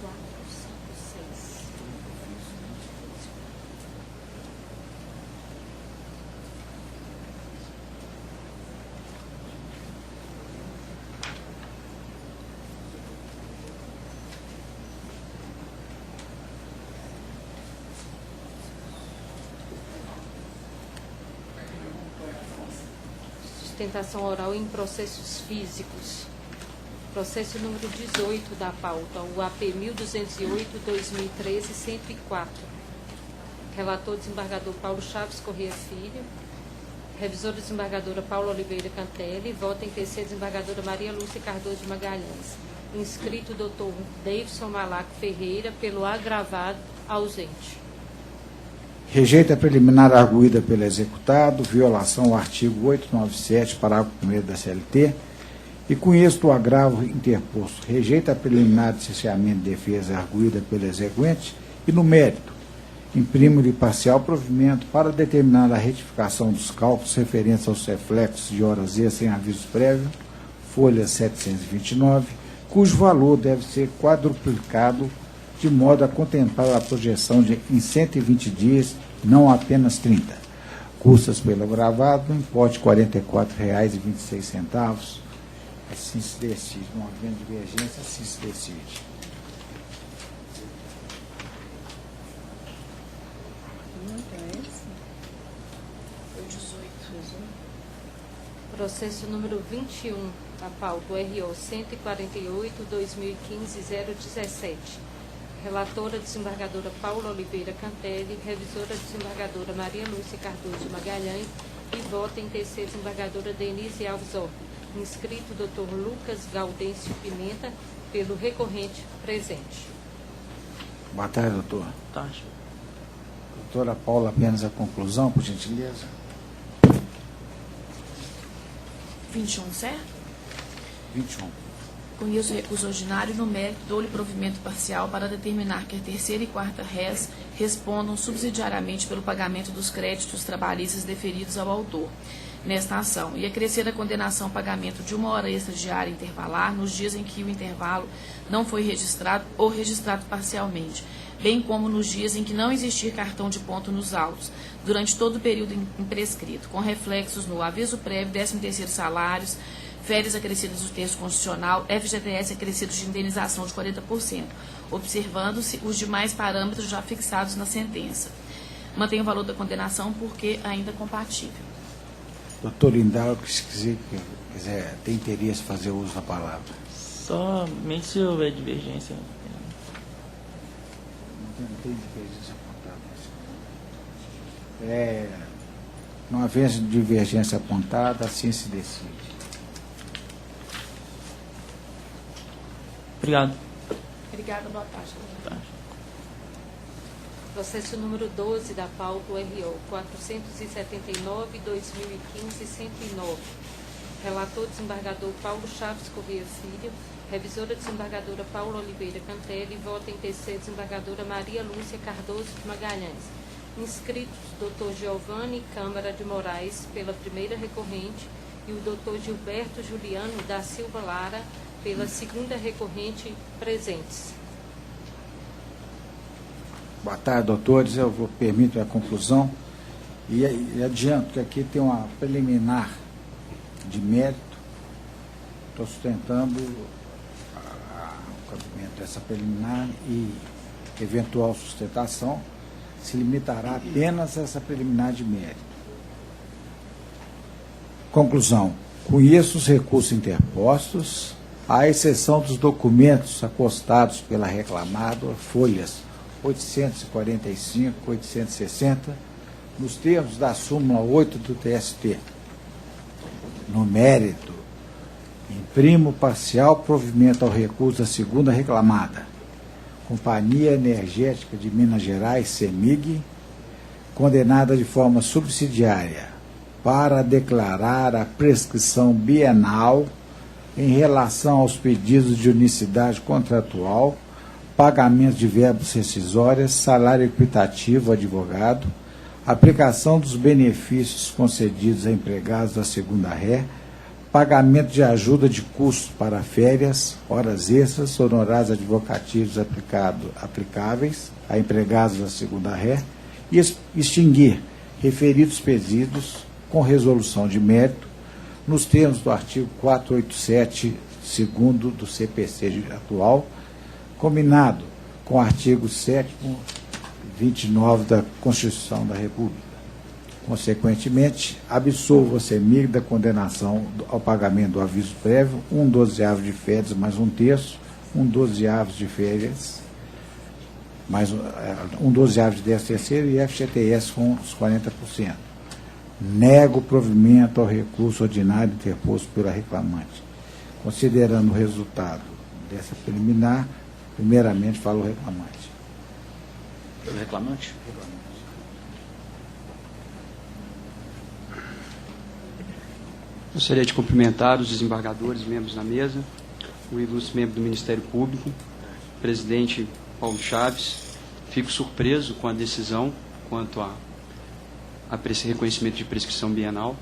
4, 5, 6. Sustentação oral em processos físicos. Processo número 18 da pauta, o AP 1208-2013-104. Relator, desembargador Paulo Chaves Corrêa Filho. Revisora, desembargadora Paula Oliveira Cantelli. Vota em terceira, desembargadora Maria Lúcia Cardoso de Magalhães. Inscrito, doutor Davidson Malaco Ferreira, pelo agravado ausente. Rejeita a preliminar arguída pelo executado, violação ao artigo 897, parágrafo 1º da CLT, e com êxito o agravo interposto. Rejeita a preliminar de cerceamento de defesa arguída pelo exequente e, no mérito, imprime-lhe parcial provimento para determinar a retificação dos cálculos referentes aos reflexos de horas extras sem aviso prévio, folha 729, cujo valor deve ser quadruplicado de modo a contemplar a projeção de em 120 dias, não apenas 30. Custas pelo agravado, no importe de R$ 44,26. Assim se decide. Não havendo divergência, assim se decide. Processo número 21 da pauta, o RO 148-2015-017. Relatora, desembargadora Paula Oliveira Cantelli. Revisora, desembargadora Maria Lúcia Cardoso Magalhães. E vota em terceira, desembargadora Denise Alves Horta. Inscrito, doutor Lucas Gaudêncio Pimenta, pelo recorrente presente. Boa tarde, doutor. Tá. Doutora Paula, apenas a conclusão, por gentileza. 21, certo? 21. Conheço o recurso ordinário e no mérito dou-lhe provimento parcial para determinar que a terceira e quarta réis respondam subsidiariamente pelo pagamento dos créditos trabalhistas deferidos ao autor nesta ação e acrescer a condenação ao pagamento de 1 hora extra diária intervalar nos dias em que o intervalo não foi registrado ou registrado parcialmente, bem como nos dias em que não existir cartão de ponto nos autos, durante todo o período imprescrito, com reflexos no aviso prévio, 13º salários, férias acrescidas do terço constitucional, FGTS acrescidos de indenização de 40%, observando-se os demais parâmetros já fixados na sentença. Mantém o valor da condenação porque ainda compatível. Doutor Lindau, se quiser, tem interesse em fazer uso da palavra. Somente se houver divergência. Não tem divergência apontada. Não havendo divergência apontada, assim se decide. Obrigado. Obrigada, boa tarde. Tá. Processo número 12 da pauta, o RO 479-2015-109. Relator, desembargador Paulo Chaves Corrêa Filho. Revisora, desembargadora Paula Oliveira Cantelli. Vota em terceiro, desembargadora Maria Lúcia Cardoso de Magalhães. Inscritos Dr. Giovanni Câmara de Moraes, pela primeira recorrente, e o Dr. Gilberto Juliano da Silva Lara, pela segunda recorrente, presentes. Boa tarde, doutores. Eu permito a conclusão e adianto que aqui tem uma preliminar de mérito. Estou sustentando o cabimento dessa preliminar e eventual sustentação se limitará apenas a essa preliminar de mérito. Conclusão. Conheço os recursos interpostos, à exceção dos documentos acostados pela reclamada, folhas 845, 860, nos termos da súmula 8 do TST. No mérito, imprimo parcial provimento ao recurso da segunda reclamada, Companhia Energética de Minas Gerais, CEMIG, condenada de forma subsidiária para declarar a prescrição bienal em relação aos pedidos de unicidade contratual, pagamento de verbas rescisórias, salário equitativo advogado, aplicação dos benefícios concedidos a empregados da segunda ré, pagamento de ajuda de custo para férias, horas extras, honorários advocativos aplicáveis a empregados da segunda ré e extinguir referidos pedidos com resolução de mérito nos termos do artigo 487, segundo do CPC atual, combinado com o artigo 7º, 29 da Constituição da República. Consequentemente, absolvo a CEMIG da condenação ao pagamento do aviso prévio, 1/12 de férias mais 1/3, 1/12 de férias, mais 1/12 de 10º e FGTS com os 40%. Nego o provimento ao recurso ordinário interposto pela reclamante. Considerando o resultado dessa preliminar, primeiramente fala o reclamante. Pelo reclamante? Gostaria de cumprimentar os desembargadores, membros da mesa, o ilustre membro do Ministério Público, o presidente Paulo Chaves. Fico surpreso com a decisão quanto a esse reconhecimento de prescrição bienal.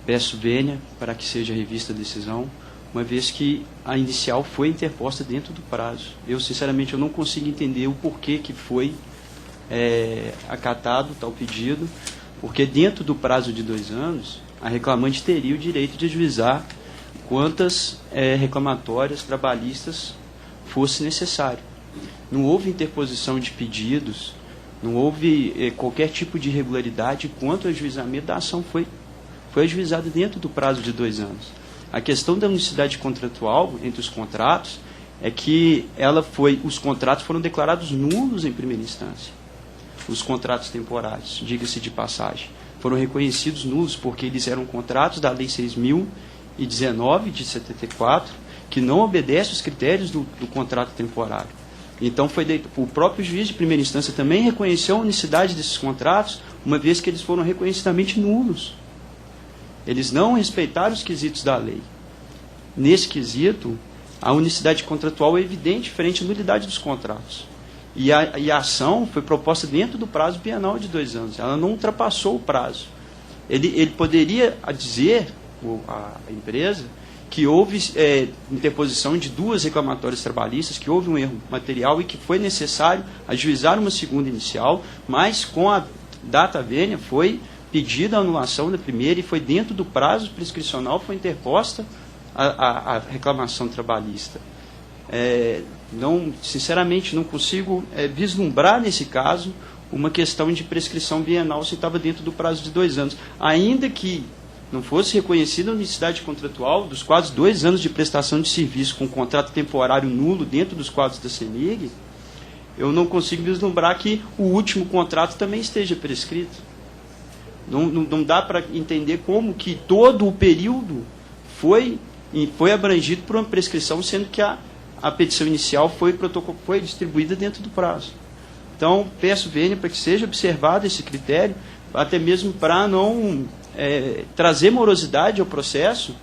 Peço vênia para que seja revista a decisão, uma vez que a inicial foi interposta dentro do prazo. Eu, sinceramente, eu não consigo entender o porquê que foi acatado tal pedido, porque dentro do prazo de 2 anos, a reclamante teria o direito de ajuizar quantas reclamatórias trabalhistas fosse necessário. Não houve interposição de pedidos, não houve qualquer tipo de irregularidade quanto ao ajuizamento da ação foi ajuizada dentro do prazo de 2 anos. A questão da unicidade contratual entre os contratos é que os contratos foram declarados nulos em primeira instância. Os contratos temporários, diga-se de passagem, foram reconhecidos nulos porque eles eram contratos da Lei 6.019 de 74, que não obedece aos critérios do contrato temporário. Então, o próprio juiz de primeira instância também reconheceu a unicidade desses contratos, uma vez que eles foram reconhecidamente nulos. Eles não respeitaram os quesitos da lei. Nesse quesito, a unicidade contratual é evidente frente à nulidade dos contratos. E a ação foi proposta dentro do prazo bienal de 2 anos. Ela não ultrapassou o prazo. Ele poderia dizer, a empresa, que houve interposição de 2 reclamatórias trabalhistas, que houve um erro material e que foi necessário ajuizar uma segunda inicial, mas com a data vênia foi pedida a anulação da primeira e foi dentro do prazo prescricional foi interposta a reclamação trabalhista. Sinceramente, não consigo vislumbrar nesse caso uma questão de prescrição bienal se estava dentro do prazo de 2 anos. Ainda que não fosse reconhecida a unicidade contratual dos quase 2 anos de prestação de serviço com contrato temporário nulo dentro dos quadros da CEMIG, eu não consigo vislumbrar que o último contrato também esteja prescrito. Não dá para entender como que todo o período foi abrangido por uma prescrição, sendo que a petição inicial foi distribuída dentro do prazo. Então, peço vênia para que seja observado esse critério, até mesmo para não trazer morosidade ao processo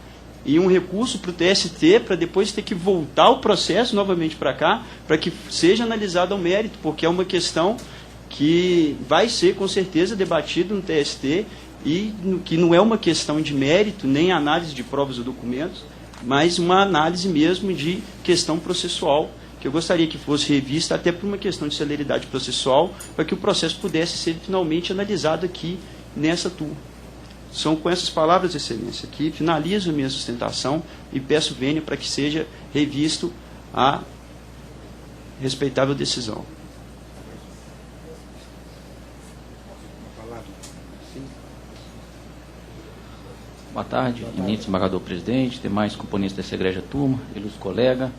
e um recurso para o TST para depois ter que voltar o processo novamente para cá, para que seja analisado ao mérito, porque é uma questão que vai ser, com certeza, debatido no TST e que não é uma questão de mérito, nem análise de provas ou documentos, mas uma análise mesmo de questão processual, que eu gostaria que fosse revista até por uma questão de celeridade processual, para que o processo pudesse ser finalmente analisado aqui nessa turma. São com essas palavras, Excelência, que finalizo a minha sustentação e peço vênia para que seja revisto a respeitável decisão. Boa tarde, ilustre desembargador-presidente, demais componentes dessa egrégia turma, ilustre colega.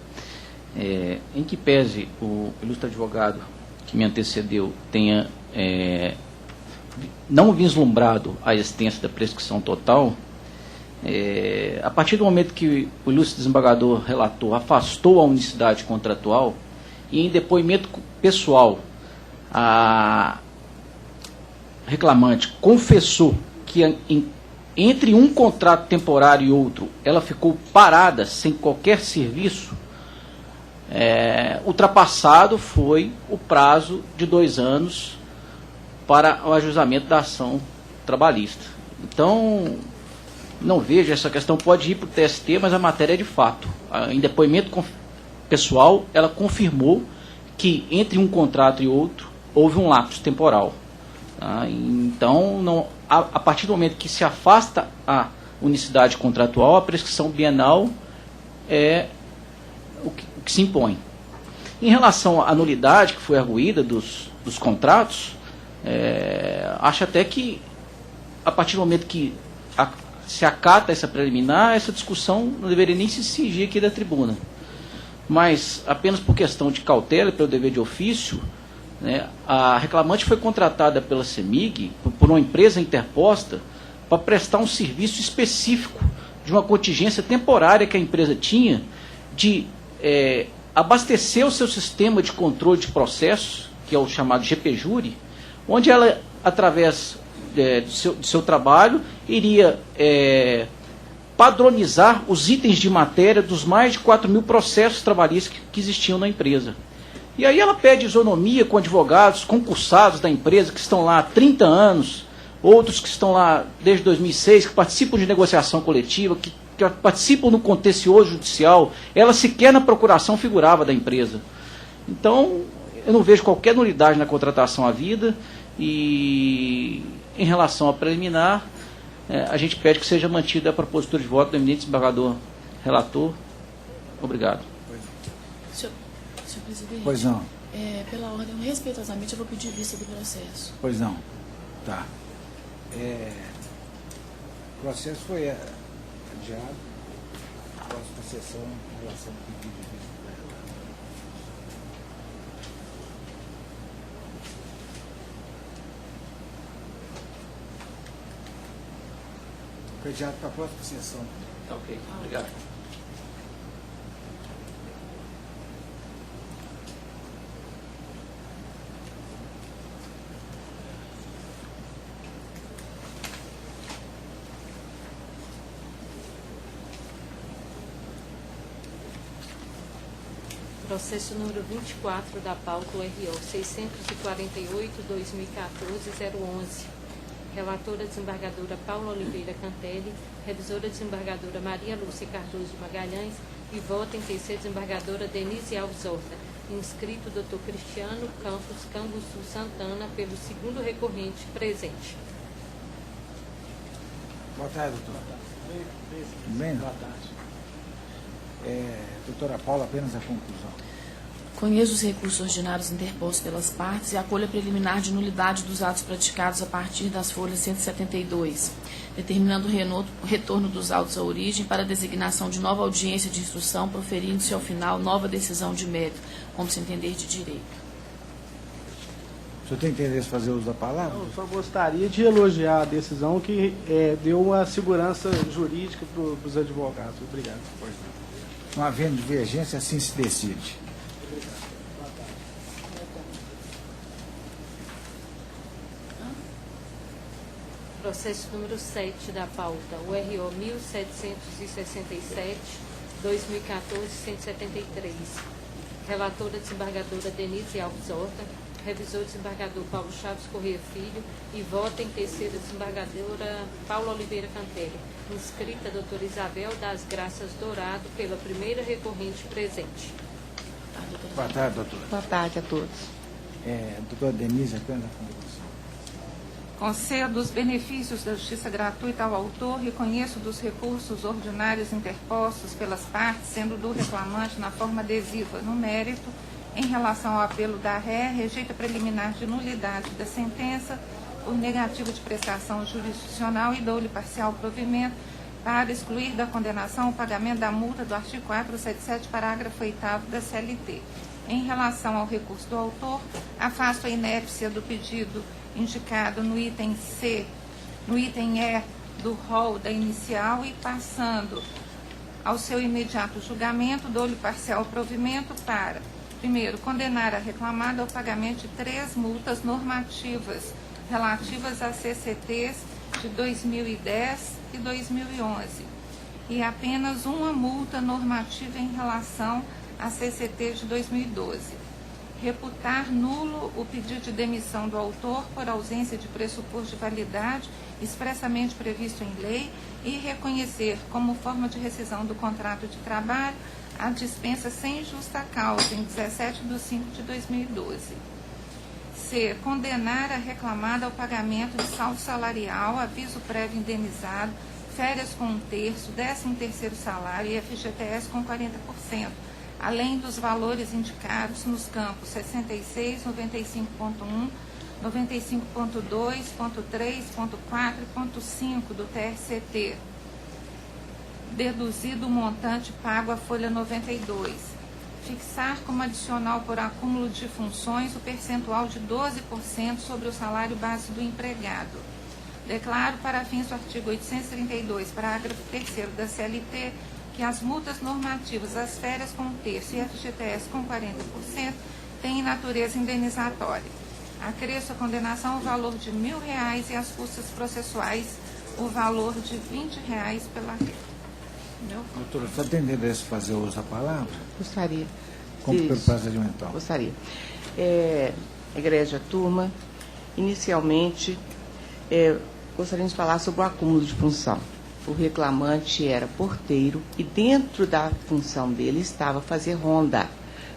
Em que pese o ilustre advogado que me antecedeu tenha não vislumbrado a existência da prescrição total, a partir do momento que o ilustre desembargador relator afastou a unicidade contratual e em depoimento pessoal a reclamante confessou que entre um contrato temporário e outro ela ficou parada sem qualquer serviço, ultrapassado foi o prazo de 2 anos para o ajuizamento da ação trabalhista. Então, não vejo, essa questão pode ir para o TST, mas a matéria é de fato. Em depoimento pessoal, ela confirmou que entre um contrato e outro houve um lapso temporal. Tá? Então, a partir do momento que se afasta a unicidade contratual, a prescrição bienal é o que se impõe. Em relação à nulidade que foi arguída dos contratos, acho até que, a partir do momento que se acata essa preliminar, essa discussão não deveria nem se cingir aqui da tribuna. Mas, apenas por questão de cautela e pelo dever de ofício, a reclamante foi contratada pela CEMIG, por uma empresa interposta, para prestar um serviço específico de uma contingência temporária que a empresa tinha de abastecer o seu sistema de controle de processos, que é o chamado GPJúri, onde ela, através do seu trabalho, iria padronizar os itens de matéria dos mais de 4.000 processos trabalhistas que existiam na empresa. E aí ela pede isonomia com advogados concursados da empresa que estão lá há 30 anos, outros que estão lá desde 2006, que participam de negociação coletiva, que participam no contencioso judicial. Ela sequer na procuração figurava da empresa. Então, eu não vejo qualquer nulidade na contratação à vida e, em relação à preliminar, a gente pede que seja mantida a propositura de voto do eminente desembargador relator. Obrigado. Senhor presidente. Pois não. Pela ordem, respeitosamente, eu vou pedir vista do processo. Pois não. Tá. O processo foi adiado. Próxima sessão, em relação ao pedido de vista. Foi adiado para a próxima sessão. Tá ok, obrigado. Processo número 24 da pauta URO 648-2014-011. Relatora desembargadora Paula Oliveira Cantelli, revisora desembargadora Maria Lúcia Cardoso de Magalhães e vota em terceira desembargadora Denise Alves Horta. Inscrito Dr. Cristiano Campos Cambuçu Santana, pelo segundo recorrente presente. Boa tarde, doutor. Tudo bem? Boa tarde. Doutora Paula, apenas a conclusão. Conheço os recursos ordinários interpostos pelas partes e acolho a preliminar de nulidade dos atos praticados a partir das folhas 172, determinando o retorno dos autos à origem para a designação de nova audiência de instrução, proferindo-se ao final nova decisão de mérito, como se entender de direito. O senhor tem interesse em fazer uso da palavra? Eu só gostaria de elogiar a decisão que deu uma segurança jurídica para os advogados. Obrigado. Não havendo divergência, assim se decide. Processo número 7 da pauta, URO 1767-2014-173. Relatora desembargadora Denise Alves Horta, revisor desembargador Paulo Chaves Corrêa Filho, e vota em terceira desembargadora Paula Oliveira Cantelli. Inscrita a doutora Isabel das Graças Dourado, pela primeira recorrente presente. Boa tarde, doutora. Boa tarde a todos. Doutora Denise, apenas a contribuição. Concedo os benefícios da justiça gratuita ao autor, reconheço dos recursos ordinários interpostos pelas partes, sendo do reclamante na forma adesiva no mérito, em relação ao apelo da ré, rejeita preliminar de nulidade da sentença por negativa de prestação jurisdicional e dou-lhe parcial provimento para excluir da condenação o pagamento da multa do artigo 477, parágrafo 8º da CLT. Em relação ao recurso do autor, afasto a inépcia do pedido indicado no item C, no item E do rol da inicial e passando ao seu imediato julgamento, dou-lhe parcial provimento para, primeiro, condenar a reclamada ao pagamento de 3 multas normativas relativas a CCTs de 2010 e 2011 e apenas uma multa normativa em relação a CCT de 2012. Reputar nulo o pedido de demissão do autor por ausência de pressuposto de validade expressamente previsto em lei e reconhecer como forma de rescisão do contrato de trabalho a dispensa sem justa causa em 17/5/2012. C. Condenar a reclamada ao pagamento de saldo salarial, aviso prévio indenizado, férias com 1/3, 13º salário e FGTS com 40%. Além dos valores indicados nos campos 66, 95.1, 95.2, .3, .4 e .5 do TRCT, deduzido o montante pago à folha 92. Fixar como adicional por acúmulo de funções o percentual de 12% sobre o salário base do empregado. Declaro para fins do artigo 832, parágrafo 3º da CLT, que as multas normativas, as férias com 1/3 e FGTS com 40% têm natureza indenizatória. Acresço a condenação o valor de R$1.000 e as custas processuais o valor de R$20 pela ré. Doutora, está entendendo esse fazer uso da palavra? Gostaria. Como pelo procedimento? Gostaria. Egrégia turma, inicialmente, gostaríamos de falar sobre o acúmulo de função. O reclamante era porteiro e dentro da função dele estava fazer ronda.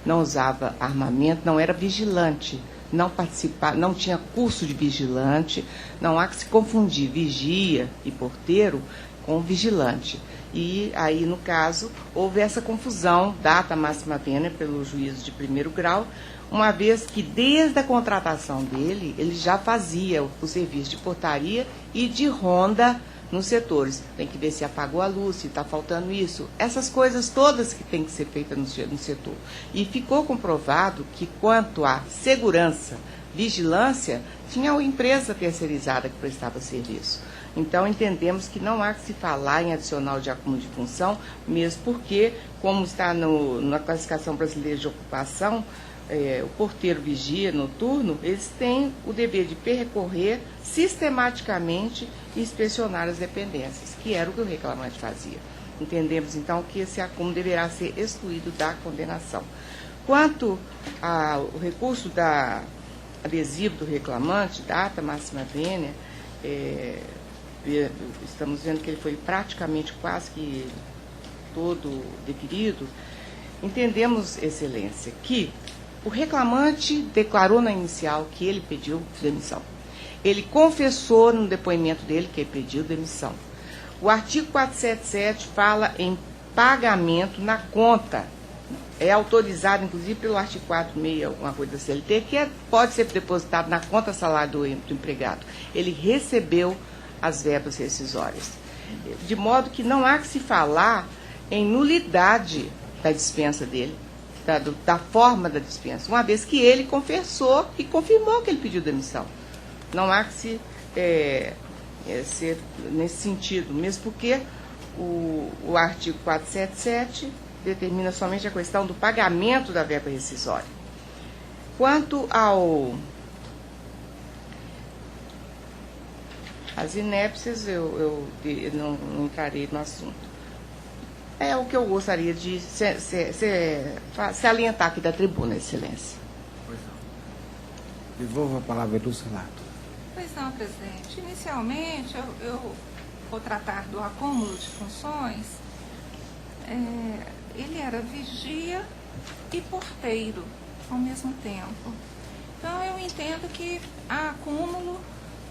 Não usava armamento, não era vigilante, não participava, não tinha curso de vigilante. Não há que se confundir vigia e porteiro com vigilante. E aí, no caso, houve essa confusão, data máxima pena pelo juízo de primeiro grau, uma vez que desde a contratação dele, ele já fazia o serviço de portaria e de ronda nos setores. Tem que ver se apagou a luz, se está faltando isso. Essas coisas todas que tem que ser feitas no setor. E ficou comprovado que, quanto à segurança, vigilância, tinha uma empresa terceirizada que prestava serviço. Então, entendemos que não há que se falar em adicional de acúmulo de função, mesmo porque, como está na classificação brasileira de ocupação, o porteiro vigia noturno, eles têm o dever de percorrer sistematicamente e inspecionar as dependências, que era o que o reclamante fazia. Entendemos, então, que esse acúmulo deverá ser excluído da condenação. Quanto ao recurso adesivo do reclamante, data máxima vênia, estamos vendo que ele foi praticamente quase que todo deferido. Entendemos, Excelência, que o reclamante declarou na inicial que ele pediu demissão. Ele confessou no depoimento dele que ele pediu demissão. O artigo 477 fala em pagamento na conta. É autorizado, inclusive, pelo artigo 46, alguma coisa da CLT, que pode ser depositado na conta salário do empregado. Ele recebeu as verbas rescisórias. De modo que não há que se falar em nulidade da dispensa dele, da forma da dispensa, uma vez que ele confessou e confirmou que ele pediu demissão. Não há que se ser nesse sentido, mesmo porque o artigo 477 determina somente a questão do pagamento da verba rescisória. Quanto às inépcias, eu não entrarei no assunto. É o que eu gostaria de se alientar aqui da tribuna, Excelência. Devolvo a palavra à ilustre relatora. Pois não, presidente. Inicialmente, eu vou tratar do acúmulo de funções. Ele era vigia e porteiro ao mesmo tempo. Então, eu entendo que há acúmulo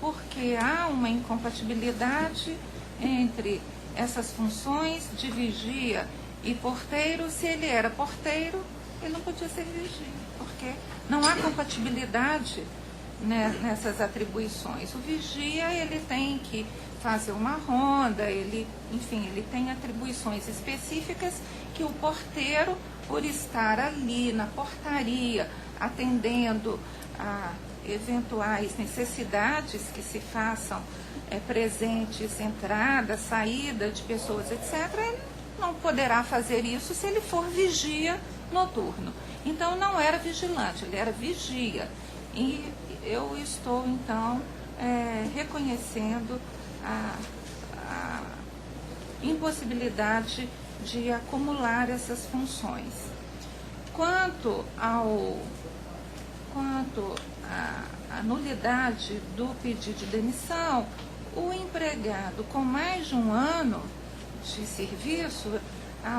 porque há uma incompatibilidade entre essas funções de vigia e porteiro. Se ele era porteiro, ele não podia ser vigia, porque não há compatibilidade, né, nessas atribuições. O vigia, ele tem que fazer uma ronda, ele tem atribuições específicas que o porteiro, por estar ali na portaria, atendendo a eventuais necessidades que se façam presentes, entrada, saída de pessoas, etc., ele não poderá fazer isso se ele for vigia noturno. Então, não era vigilante, ele era vigia. E eu estou, então, reconhecendo a impossibilidade de acumular essas funções. Quanto à nulidade do pedido de demissão, o empregado com mais de um ano de serviço,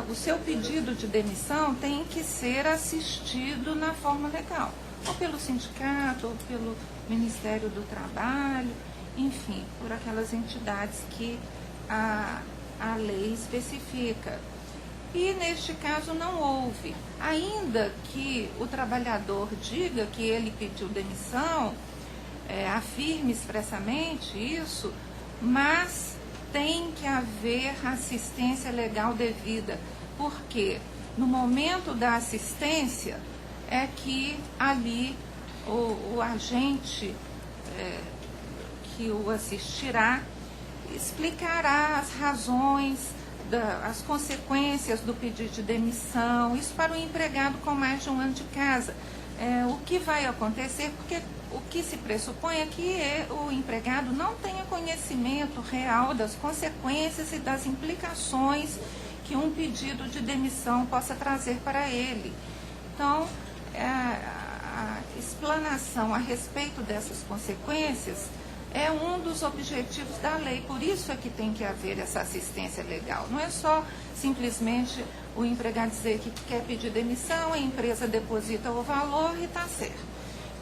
o seu pedido de demissão tem que ser assistido na forma legal, ou pelo sindicato, ou pelo Ministério do Trabalho, enfim, por aquelas entidades que a lei especifica. E neste caso não houve. Ainda que o trabalhador diga que ele pediu demissão, afirme expressamente isso, mas tem que haver assistência legal devida, porque no momento da assistência é que ali o agente que o assistirá explicará as razões, as consequências do pedido de demissão, isso para o empregado com mais de um ano de casa. O que vai acontecer, porque o que se pressupõe é que o empregado não tenha conhecimento real das consequências e das implicações que um pedido de demissão possa trazer para ele. Então, a explanação a respeito dessas consequências é um dos objetivos da lei, por isso é que tem que haver essa assistência legal. Não é só simplesmente o empregado dizer que quer pedir demissão, a empresa deposita o valor e está certo.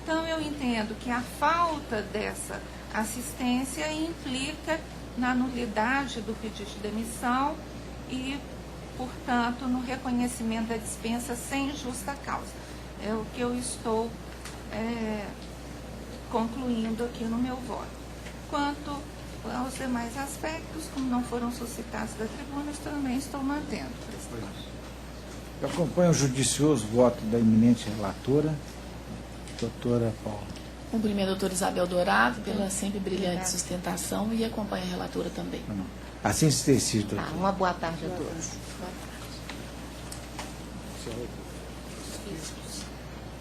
Então, eu entendo que a falta dessa assistência implica na nulidade do pedido de demissão e, portanto, no reconhecimento da dispensa sem justa causa. É o que eu estou concluindo aqui no meu voto. Quanto aos demais aspectos, como não foram suscitados da tribuna, eu também estou mantendo. Eu acompanho o judicioso voto da eminente relatora, doutora Paula. Cumprimento a doutora Isabel Dourado pela sempre brilhante sustentação e acompanho a relatora também. Assim se decide, doutora. Uma boa tarde a todos.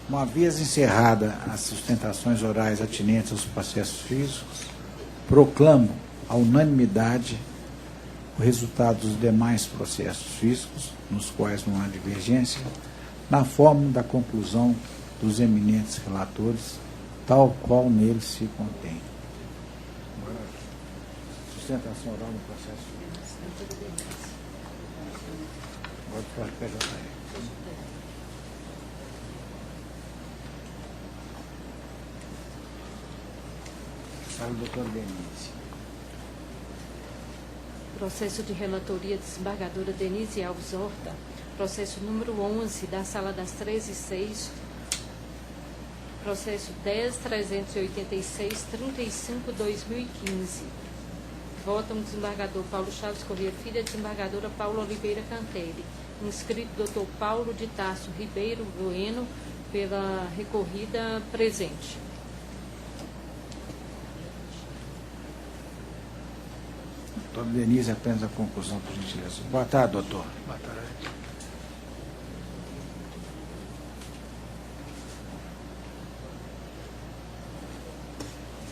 Uma vez encerrada as sustentações orais atinentes aos processos físicos, proclamo a unanimidade o resultado dos demais processos físicos, nos quais não há divergência, na forma da conclusão dos eminentes relatores, tal qual neles se contém. Sustentação oral no processo físico. Agora para a PJR. Para o doutor Denise. Processo de relatoria desembargadora Denise Alves Horta, processo número 11 da Sala das 13/6, processo 10.386/35/2015. Votam o desembargador Paulo Chaves Corrêa Filho e a desembargadora Paula Oliveira Cantelli. Inscrito doutor Paulo de Tarso Ribeiro Bueno, pela recorrida presente. Doutora Denise, apenas a conclusão, por gentileza. Boa tarde, doutor. Boa tarde.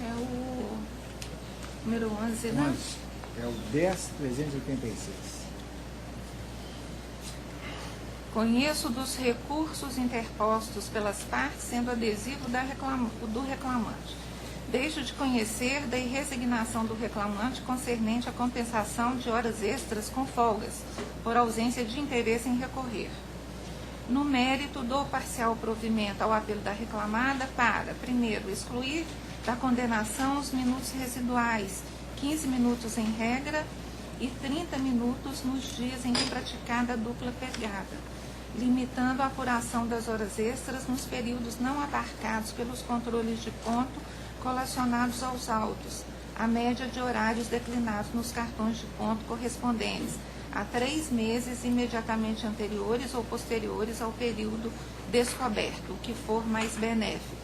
É o número 11, né? É o 10.386. Conheço dos recursos interpostos pelas partes, sendo adesivo do reclamante. Deixo de conhecer da irresignação do reclamante concernente à compensação de horas extras com folgas, por ausência de interesse em recorrer. No mérito, dou parcial provimento ao apelo da reclamada para, primeiro, excluir da condenação os minutos residuais, 15 minutos em regra e 30 minutos nos dias em que praticada a dupla pegada, limitando a apuração das horas extras nos períodos não abarcados pelos controles de ponto colacionados aos autos, a média de horários declinados nos cartões de ponto correspondentes a 3 meses imediatamente anteriores ou posteriores ao período descoberto, o que for mais benéfico.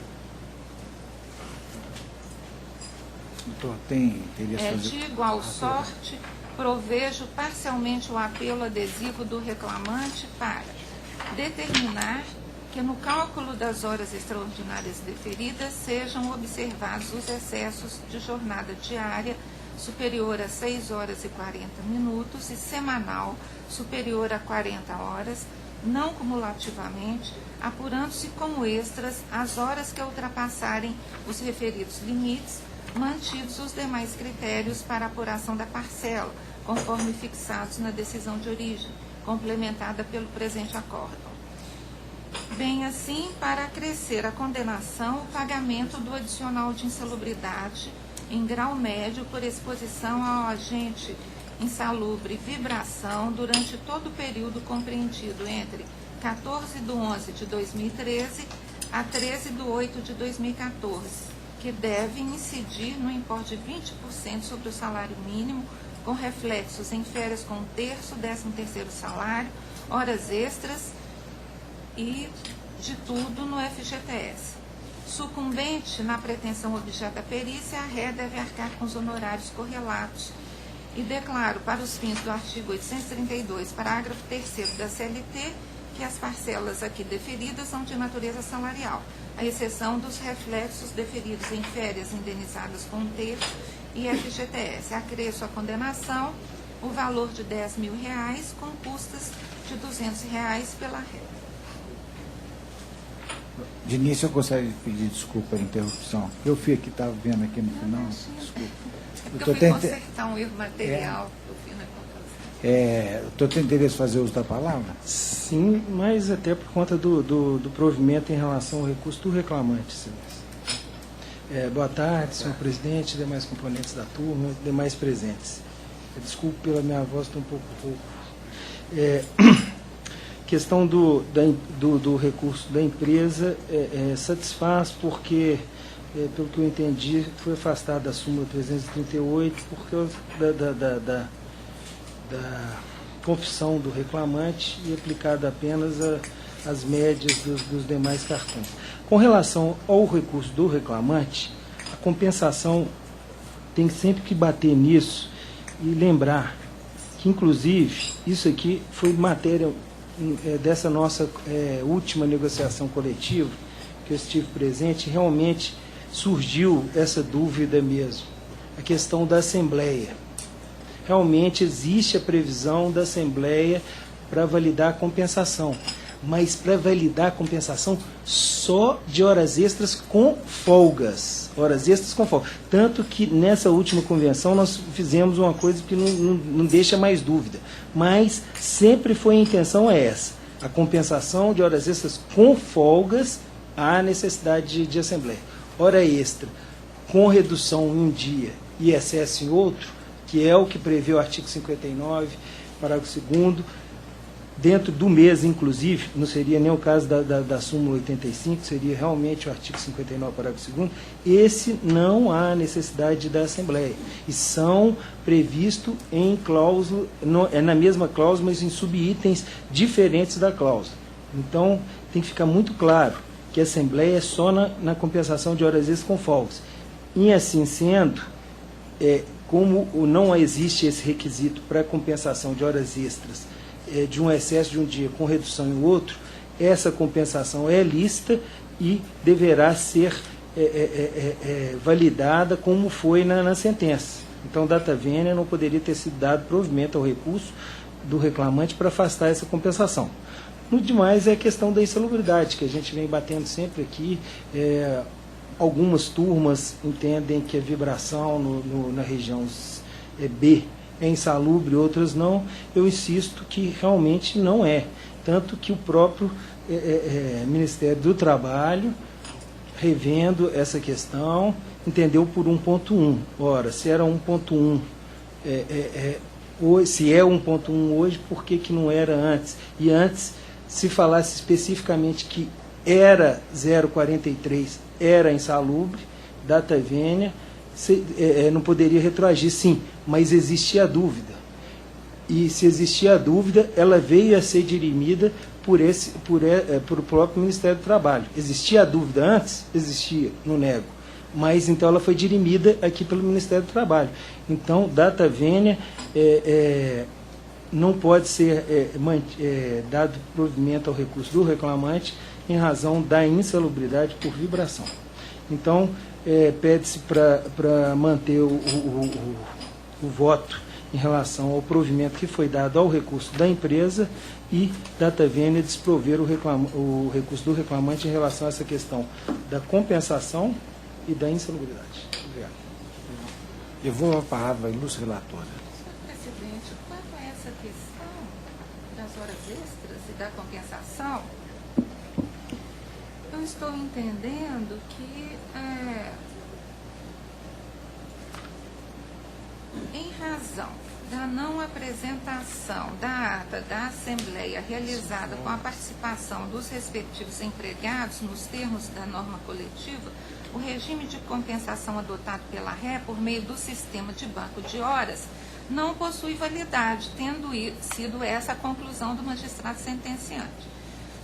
De igual sorte, provejo parcialmente o apelo adesivo do reclamante para determinar que no cálculo das horas extraordinárias deferidas sejam observados os excessos de jornada diária superior a 6 horas e 40 minutos e semanal superior a 40 horas, não cumulativamente, apurando-se como extras as horas que ultrapassarem os referidos limites, mantidos os demais critérios para apuração da parcela, conforme fixados na decisão de origem, complementada pelo presente acórdão. Bem assim, para acrescer a condenação, o pagamento do adicional de insalubridade em grau médio por exposição ao agente insalubre vibração durante todo o período compreendido entre 14/11/2013 a 13/8/2014, que deve incidir no importe de 20% sobre o salário mínimo, com reflexos em férias com terço, 13º salário, horas extras e de tudo no FGTS. Sucumbente na pretensão objeto da perícia, a ré deve arcar com os honorários correlatos e declaro, para os fins do artigo 832, parágrafo 3º da CLT, que as parcelas aqui deferidas são de natureza salarial, à exceção dos reflexos deferidos em férias indenizadas com terço e FGTS. Acresço a condenação o valor de R$10.000 com custas de R$200 pela ré. De início, eu gostaria de pedir desculpa pela interrupção. Eu fui aqui, estava vendo aqui no final. Desculpa. Eu fui consertar um erro material. Estou tendo interesse em fazer uso da palavra? Sim, mas até por conta do provimento em relação ao recurso do reclamante, Silêncio. Boa tarde, senhor presidente, demais componentes da turma, demais presentes. Desculpe pela minha voz, estou um pouco rouco. Questão do recurso da empresa satisfaz porque, pelo que eu entendi, foi afastado da súmula 338 por causa da confissão do reclamante e aplicada apenas às médias dos demais cartões. Com relação ao recurso do reclamante, a compensação tem sempre que bater nisso e lembrar que, inclusive, isso aqui foi matéria dessa nossa última negociação coletiva, que eu estive presente, realmente surgiu essa dúvida mesmo, a questão da Assembleia. Realmente existe a previsão da Assembleia para validar a compensação, mas para validar a compensação só de horas extras com folgas. Horas extras com folga. Tanto que nessa última convenção nós fizemos uma coisa que não deixa mais dúvida. Mas sempre foi a intenção essa. A compensação de horas extras com folgas, há necessidade de Assembleia. Hora extra com redução em um dia e excesso em outro, que é o que prevê o artigo 59, parágrafo 2º, dentro do mês, inclusive, não seria nem o caso da súmula 85, seria realmente o artigo 59, parágrafo 2º, esse não há necessidade da Assembleia. E são previstos em cláusula, na mesma cláusula, mas em subitens diferentes da cláusula. Então, tem que ficar muito claro que a Assembleia é só na compensação de horas extras com folgas. E assim sendo, como não existe esse requisito para compensação de horas extras de um excesso de um dia com redução em outro, essa compensação é lícita e deverá ser validada como foi na sentença. Então, data vênia, não poderia ter sido dado provimento ao recurso do reclamante para afastar essa compensação. No demais é a questão da insalubridade, que a gente vem batendo sempre aqui. Algumas turmas entendem que a vibração na região B é insalubre, outras não. Eu insisto que realmente não é. Tanto que o próprio Ministério do Trabalho, revendo essa questão, entendeu por 1.1. Ora, se era 1.1, se é 1.1 hoje, por que não era antes? E antes, se falasse especificamente que era 0,43, era insalubre, data vênia, não poderia retroagir, sim, mas existia a dúvida. E se existia a dúvida, ela veio a ser dirimida por o próprio Ministério do Trabalho. Existia a dúvida antes? Existia, não nego. Mas então ela foi dirimida aqui pelo Ministério do Trabalho. Então, data vênia não pode ser dado provimento ao recurso do reclamante em razão da insalubridade por vibração. Então, pede-se para manter o voto em relação ao provimento que foi dado ao recurso da empresa e data vênia desprover o recurso do reclamante em relação a essa questão da compensação e da insalubridade. Obrigado. Eu vou a palavra à ilustre relatora. Presidente, quanto a essa questão das horas extras e da compensação, eu estou entendendo que em razão da não apresentação da ata da Assembleia realizada com a participação dos respectivos empregados nos termos da norma coletiva, o regime de compensação adotado pela RE por meio do sistema de banco de horas não possui validade, tendo sido essa a conclusão do magistrado sentenciante.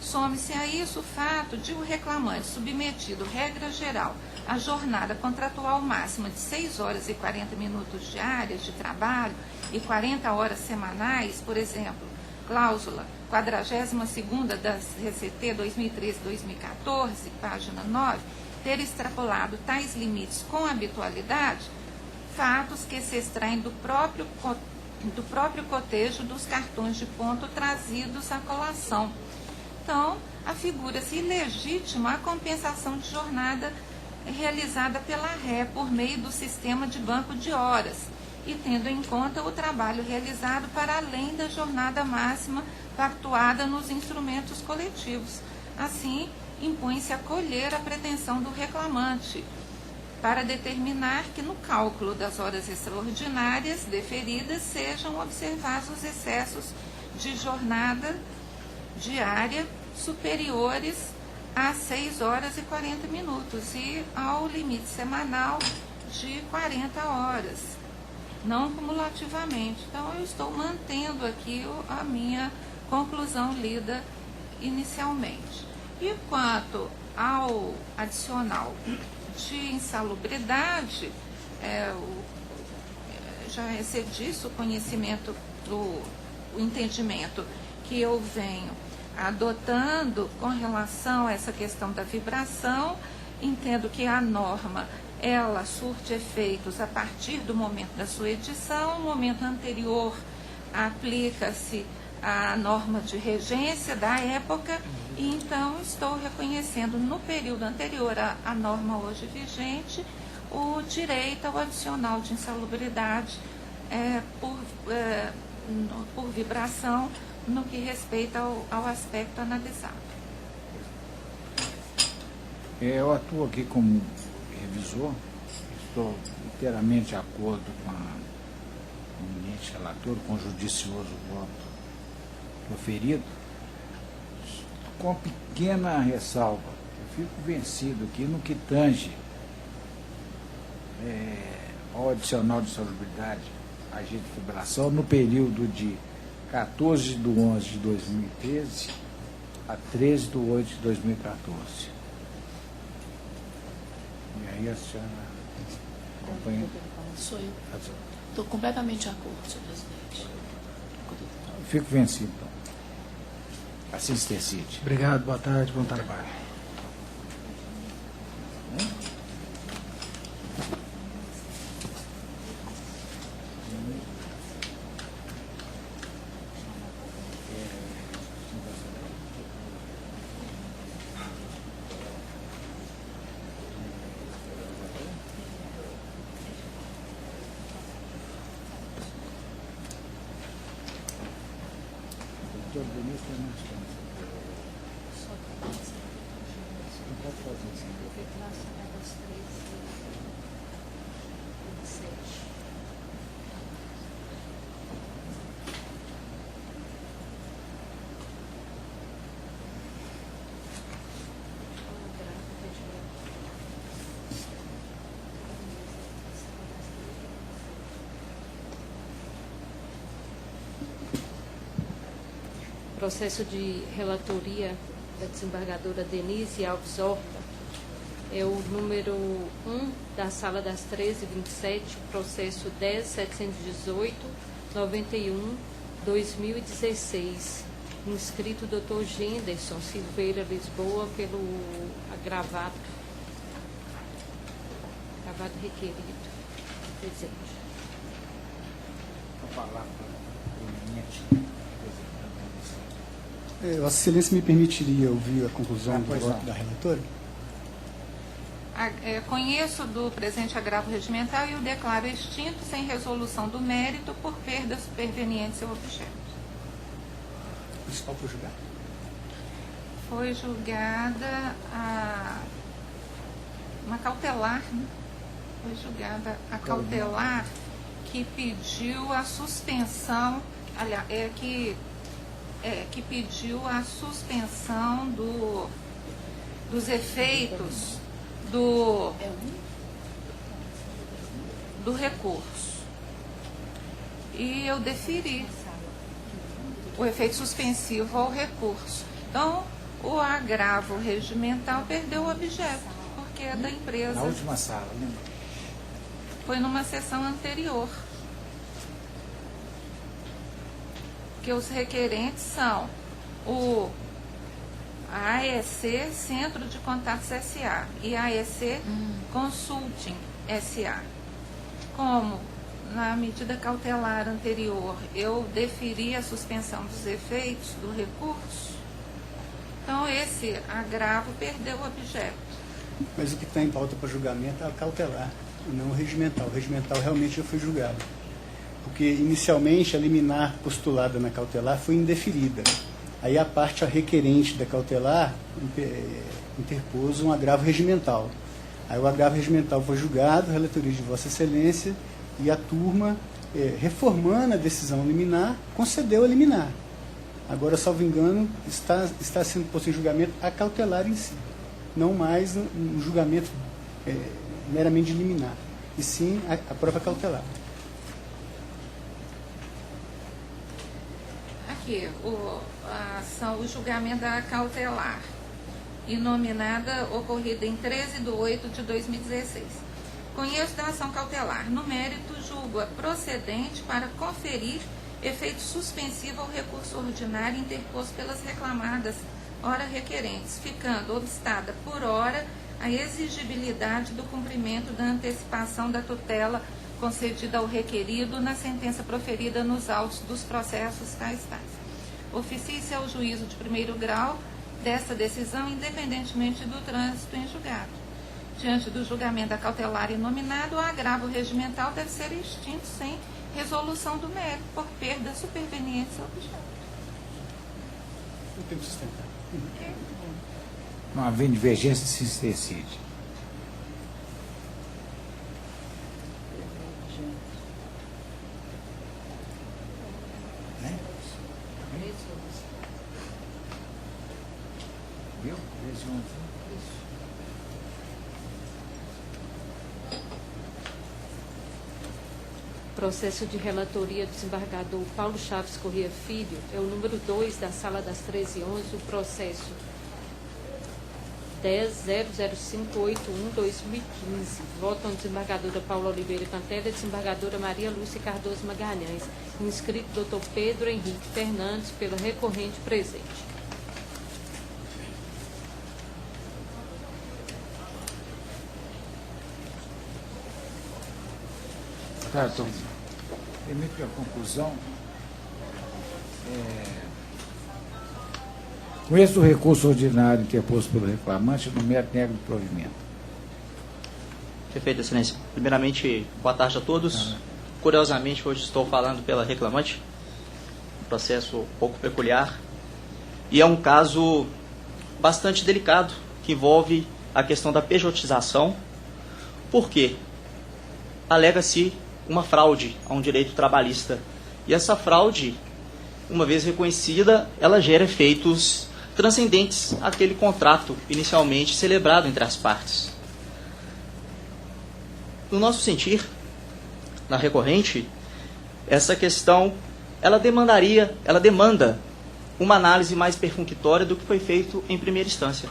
Some-se a isso o fato de o reclamante submetido, regra geral, à jornada contratual máxima de 6 horas e 40 minutos diárias de trabalho e 40 horas semanais, por exemplo, cláusula 42ª da CCT 2013-2014, página 9, ter extrapolado tais limites com habitualidade, fatos que se extraem do próprio cotejo dos cartões de ponto trazidos à colação. Então, afigura-se ilegítima a compensação de jornada realizada pela RE por meio do sistema de banco de horas e tendo em conta o trabalho realizado para além da jornada máxima pactuada nos instrumentos coletivos. Assim, impõe-se acolher a pretensão do reclamante para determinar que no cálculo das horas extraordinárias deferidas sejam observados os excessos de jornada diária superiores a 6 horas e 40 minutos e ao limite semanal de 40 horas, não cumulativamente. Então, eu estou mantendo aqui a minha conclusão lida inicialmente. E quanto ao adicional de insalubridade, já excedi o conhecimento, o entendimento que eu venho adotando com relação a essa questão da vibração. Entendo que a norma, ela surte efeitos a partir do momento da sua edição. No momento anterior, aplica-se a norma de regência da época, e então estou reconhecendo no período anterior à norma hoje vigente o direito ao adicional de insalubridade por vibração no que respeita ao aspecto analisado. Eu atuo aqui como revisor, estou inteiramente de acordo com o eminente relator, com o judicioso voto proferido, com pequena ressalva. Eu fico vencido aqui no que tange ao adicional de insalubridade, agente de fibração, no período de 14/11/2013 a 13/8/2014. E aí a senhora acompanha? Sou eu. Estou completamente de acordo, senhor presidente. Eu fico vencido, então. Assim se decide. Obrigado, boa tarde, bom trabalho. relator Denise tem mais tempo. Não pode fazer isso. Processo de relatoria da desembargadora Denise Alves Horta é o número 1 da Sala das 13h27, processo 10.718/91/2016, inscrito Dr. Genderson Silveira Lisboa pelo agravado requerido. Presente. Vou falar para o Vossa Excelência me permitiria ouvir a conclusão do voto da relatora? Conheço do presente agravo regimental e o declaro extinto sem resolução do mérito por perda superveniente seu objeto. O principal foi julgado? Foi julgada uma cautelar, né? Foi julgada a cautelar que pediu a suspensão, aliás, que pediu a suspensão dos efeitos do recurso. E eu deferi o efeito suspensivo ao recurso. Então, o agravo regimental perdeu o objeto, porque é da empresa. Na última sala, né? Foi numa sessão anterior. Que os requerentes são a AEC Centro de Contatos S.A. e a AEC Consulting S.A. Como na medida cautelar anterior eu deferi a suspensão dos efeitos do recurso, então esse agravo perdeu o objeto. Mas o que está em pauta para julgamento é a cautelar, e não o regimental. O regimental realmente já foi julgado. Porque inicialmente a liminar postulada na cautelar foi indeferida. Aí a parte requerente da cautelar interpôs um agravo regimental. Aí o agravo regimental foi julgado, relatoria de Vossa Excelência, e a turma, reformando a decisão liminar, concedeu a liminar. Agora, salvo engano, está sendo posto em julgamento a cautelar em si, não mais um julgamento meramente liminar, e sim a própria cautelar. Aqui, o julgamento da cautelar, inominada, ocorrida em 13/8/2016. Conheço da ação cautelar. No mérito, julgo-a procedente para conferir efeito suspensivo ao recurso ordinário interposto pelas reclamadas ora requerentes, ficando obstada por ora a exigibilidade do cumprimento da antecipação da tutela concedida ao requerido na sentença proferida nos autos dos processos tais. Oficie-se ao juízo de primeiro grau desta decisão, independentemente do trânsito em julgado. Diante do julgamento da cautelar inominado, o agravo regimental deve ser extinto sem resolução do mérito por perda superveniente ao objeto. O tempo sustentável. Não havendo divergência, se decide. Viu? Processo de relatoria do desembargador Paulo Chaves Corrêa Filho é o número 2 da Sala das 13h11, o processo 10.00581/2015. Votam a desembargadora Paula Oliveira Cantela e a desembargadora Maria Lúcia Cardoso Magalhães. Inscrito Dr. Pedro Henrique Fernandes, pela recorrente presente. Tá, então, permite a conclusão. Conheço o recurso ordinário interposto pelo reclamante no mérito negro do provimento. Perfeito, Excelência. Primeiramente, boa tarde a todos. Curiosamente, hoje estou falando pela reclamante. processo um pouco peculiar e é um caso bastante delicado que envolve a questão da pejotização. Por quê? Alega-se uma fraude a um direito trabalhista. E essa fraude, uma vez reconhecida, ela gera efeitos transcendentes àquele contrato inicialmente celebrado entre as partes. No nosso sentir, na recorrente, essa questão ela demanda uma análise mais perfunctória do que foi feito em primeira instância.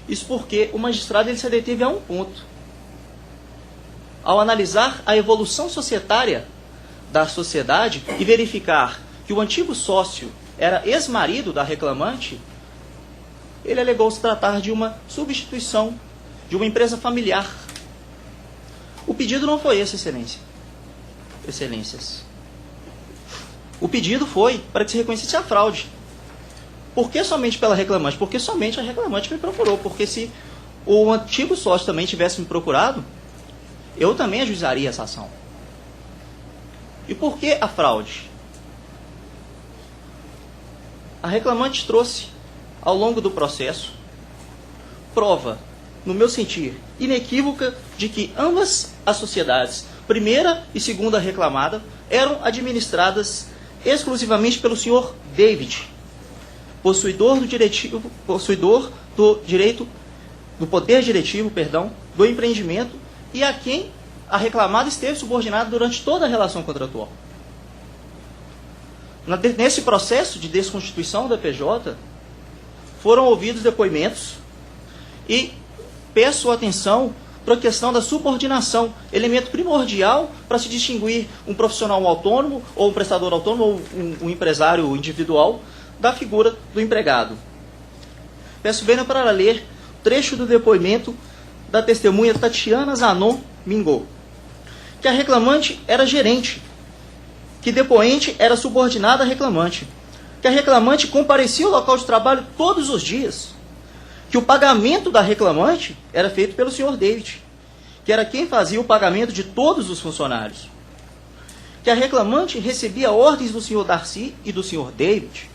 Isso porque o magistrado ele se deteve a um ponto. Ao analisar a evolução societária da sociedade e verificar que o antigo sócio era ex-marido da reclamante, ele alegou se tratar de uma substituição de uma empresa familiar. O pedido não foi esse, excelências. O pedido foi para que se reconhecesse a fraude. Por que somente pela reclamante? Porque somente a reclamante me procurou. Porque se o antigo sócio também tivesse me procurado, eu também ajuizaria essa ação. E por que a fraude? A reclamante trouxe, ao longo do processo, prova, no meu sentir, inequívoca de que ambas as sociedades, primeira e segunda reclamada, eram administradas exclusivamente pelo senhor David, possuidor do poder diretivo, do empreendimento, e a quem a reclamada esteve subordinada durante toda a relação contratual. Nesse processo de desconstituição da PJ, foram ouvidos depoimentos e peço atenção para a questão da subordinação, elemento primordial para se distinguir um profissional autônomo, ou um prestador autônomo, ou um empresário individual, da figura do empregado. Peço bem para ler trecho do depoimento da testemunha Tatiana Zanon Mingo, que a reclamante era gerente, que depoente era subordinada à reclamante, que a reclamante comparecia ao local de trabalho todos os dias, que o pagamento da reclamante era feito pelo senhor David, que era quem fazia o pagamento de todos os funcionários, que a reclamante recebia ordens do senhor Darcy e do senhor David,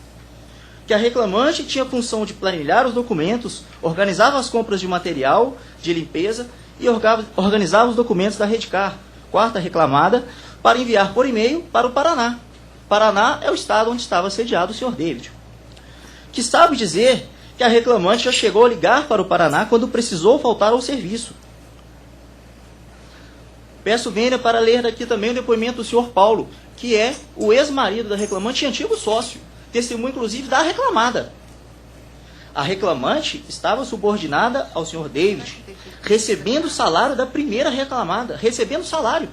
que a reclamante tinha a função de planilhar os documentos, organizava as compras de material de limpeza e organizava os documentos da Redcar, quarta reclamada, para enviar por e-mail para o Paraná. Paraná é o estado onde estava sediado o senhor David. Que sabe dizer que a reclamante já chegou a ligar para o Paraná quando precisou faltar ao serviço. Peço vênia para ler aqui também o depoimento do senhor Paulo, que é o ex-marido da reclamante e antigo sócio, testemunho inclusive da reclamada. A reclamante estava subordinada ao senhor David, recebendo o salário da primeira reclamada, recebendo salário.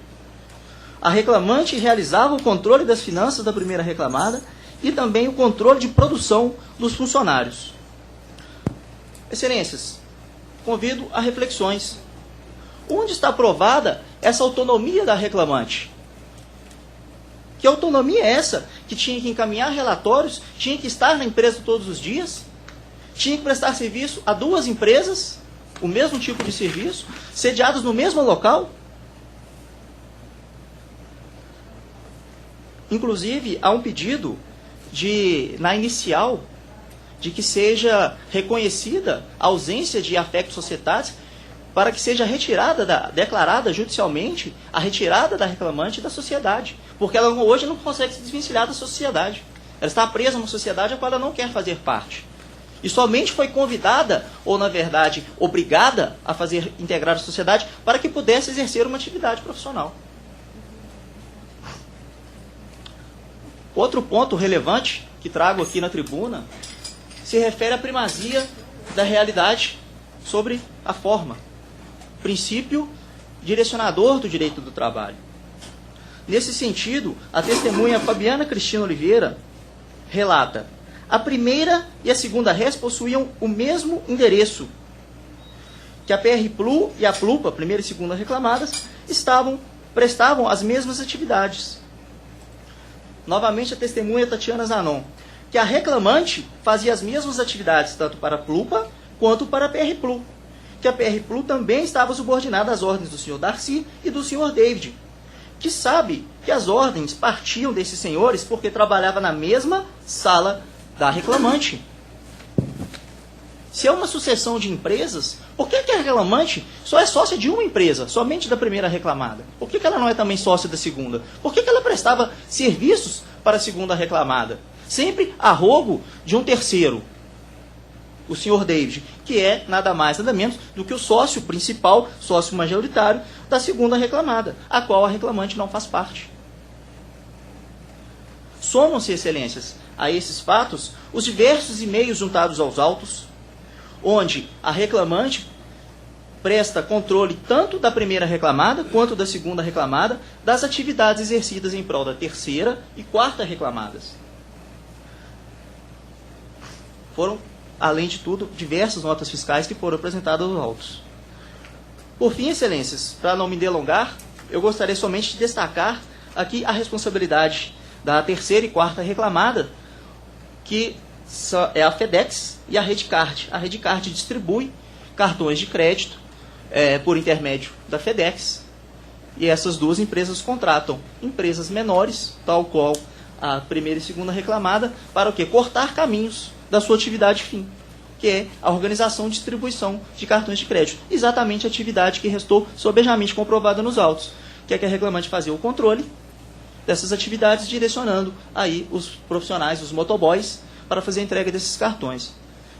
A reclamante realizava o controle das finanças da primeira reclamada e também o controle de produção dos funcionários. Excelências, convido a reflexões. Onde está provada essa autonomia da reclamante? Que autonomia é essa? Que tinha que encaminhar relatórios, tinha que estar na empresa todos os dias, tinha que prestar serviço a duas empresas, o mesmo tipo de serviço, sediadas no mesmo local? Inclusive, há um pedido na inicial de que seja reconhecida a ausência de afectos societários para que seja declarada judicialmente a retirada da reclamante da sociedade. Porque ela hoje não consegue se desvencilhar da sociedade. Ela está presa numa sociedade a qual ela não quer fazer parte. E somente foi convidada, ou na verdade, obrigada a integrar a sociedade para que pudesse exercer uma atividade profissional. Outro ponto relevante que trago aqui na tribuna se refere à primazia da realidade sobre a forma. Princípio direcionador do direito do trabalho. Nesse sentido, a testemunha Fabiana Cristina Oliveira relata: a primeira e a segunda res possuíam o mesmo endereço, que a PR-Plu e a Plupa, primeira e segunda reclamadas, prestavam as mesmas atividades. Novamente a testemunha Tatiana Zanon, que a reclamante fazia as mesmas atividades tanto para a Plupa quanto para a PR-Plu, que a PR-Plu também estava subordinada às ordens do senhor Darcy e do senhor David, que sabe que as ordens partiam desses senhores porque trabalhava na mesma sala da reclamante. Se é uma sucessão de empresas, por que a reclamante só é sócia de uma empresa, somente da primeira reclamada? Por que ela não é também sócia da segunda? Por que ela prestava serviços para a segunda reclamada? Sempre a rogo de um terceiro, o senhor David, que é nada mais, nada menos do que o sócio principal, sócio majoritário da segunda reclamada, a qual a reclamante não faz parte. Somam-se, excelências, a esses fatos os diversos e-mails juntados aos autos, onde a reclamante presta controle tanto da primeira reclamada quanto da segunda reclamada das atividades exercidas em prol da terceira e quarta reclamadas. Foram, além de tudo, diversas notas fiscais que foram apresentadas aos autos. Por fim, excelências, para não me delongar, eu gostaria somente de destacar aqui a responsabilidade da terceira e quarta reclamada, que é a FedEx e a Redcard. A Redcard distribui cartões de crédito por intermédio da FedEx, e essas duas empresas contratam empresas menores, tal qual a primeira e segunda reclamada, para o quê? Cortar caminhos da sua atividade fim, que é a organização e distribuição de cartões de crédito. Exatamente a atividade que restou sobejamente comprovada nos autos, que é que a reclamante fazia o controle dessas atividades, direcionando aí os profissionais, os motoboys, para fazer a entrega desses cartões.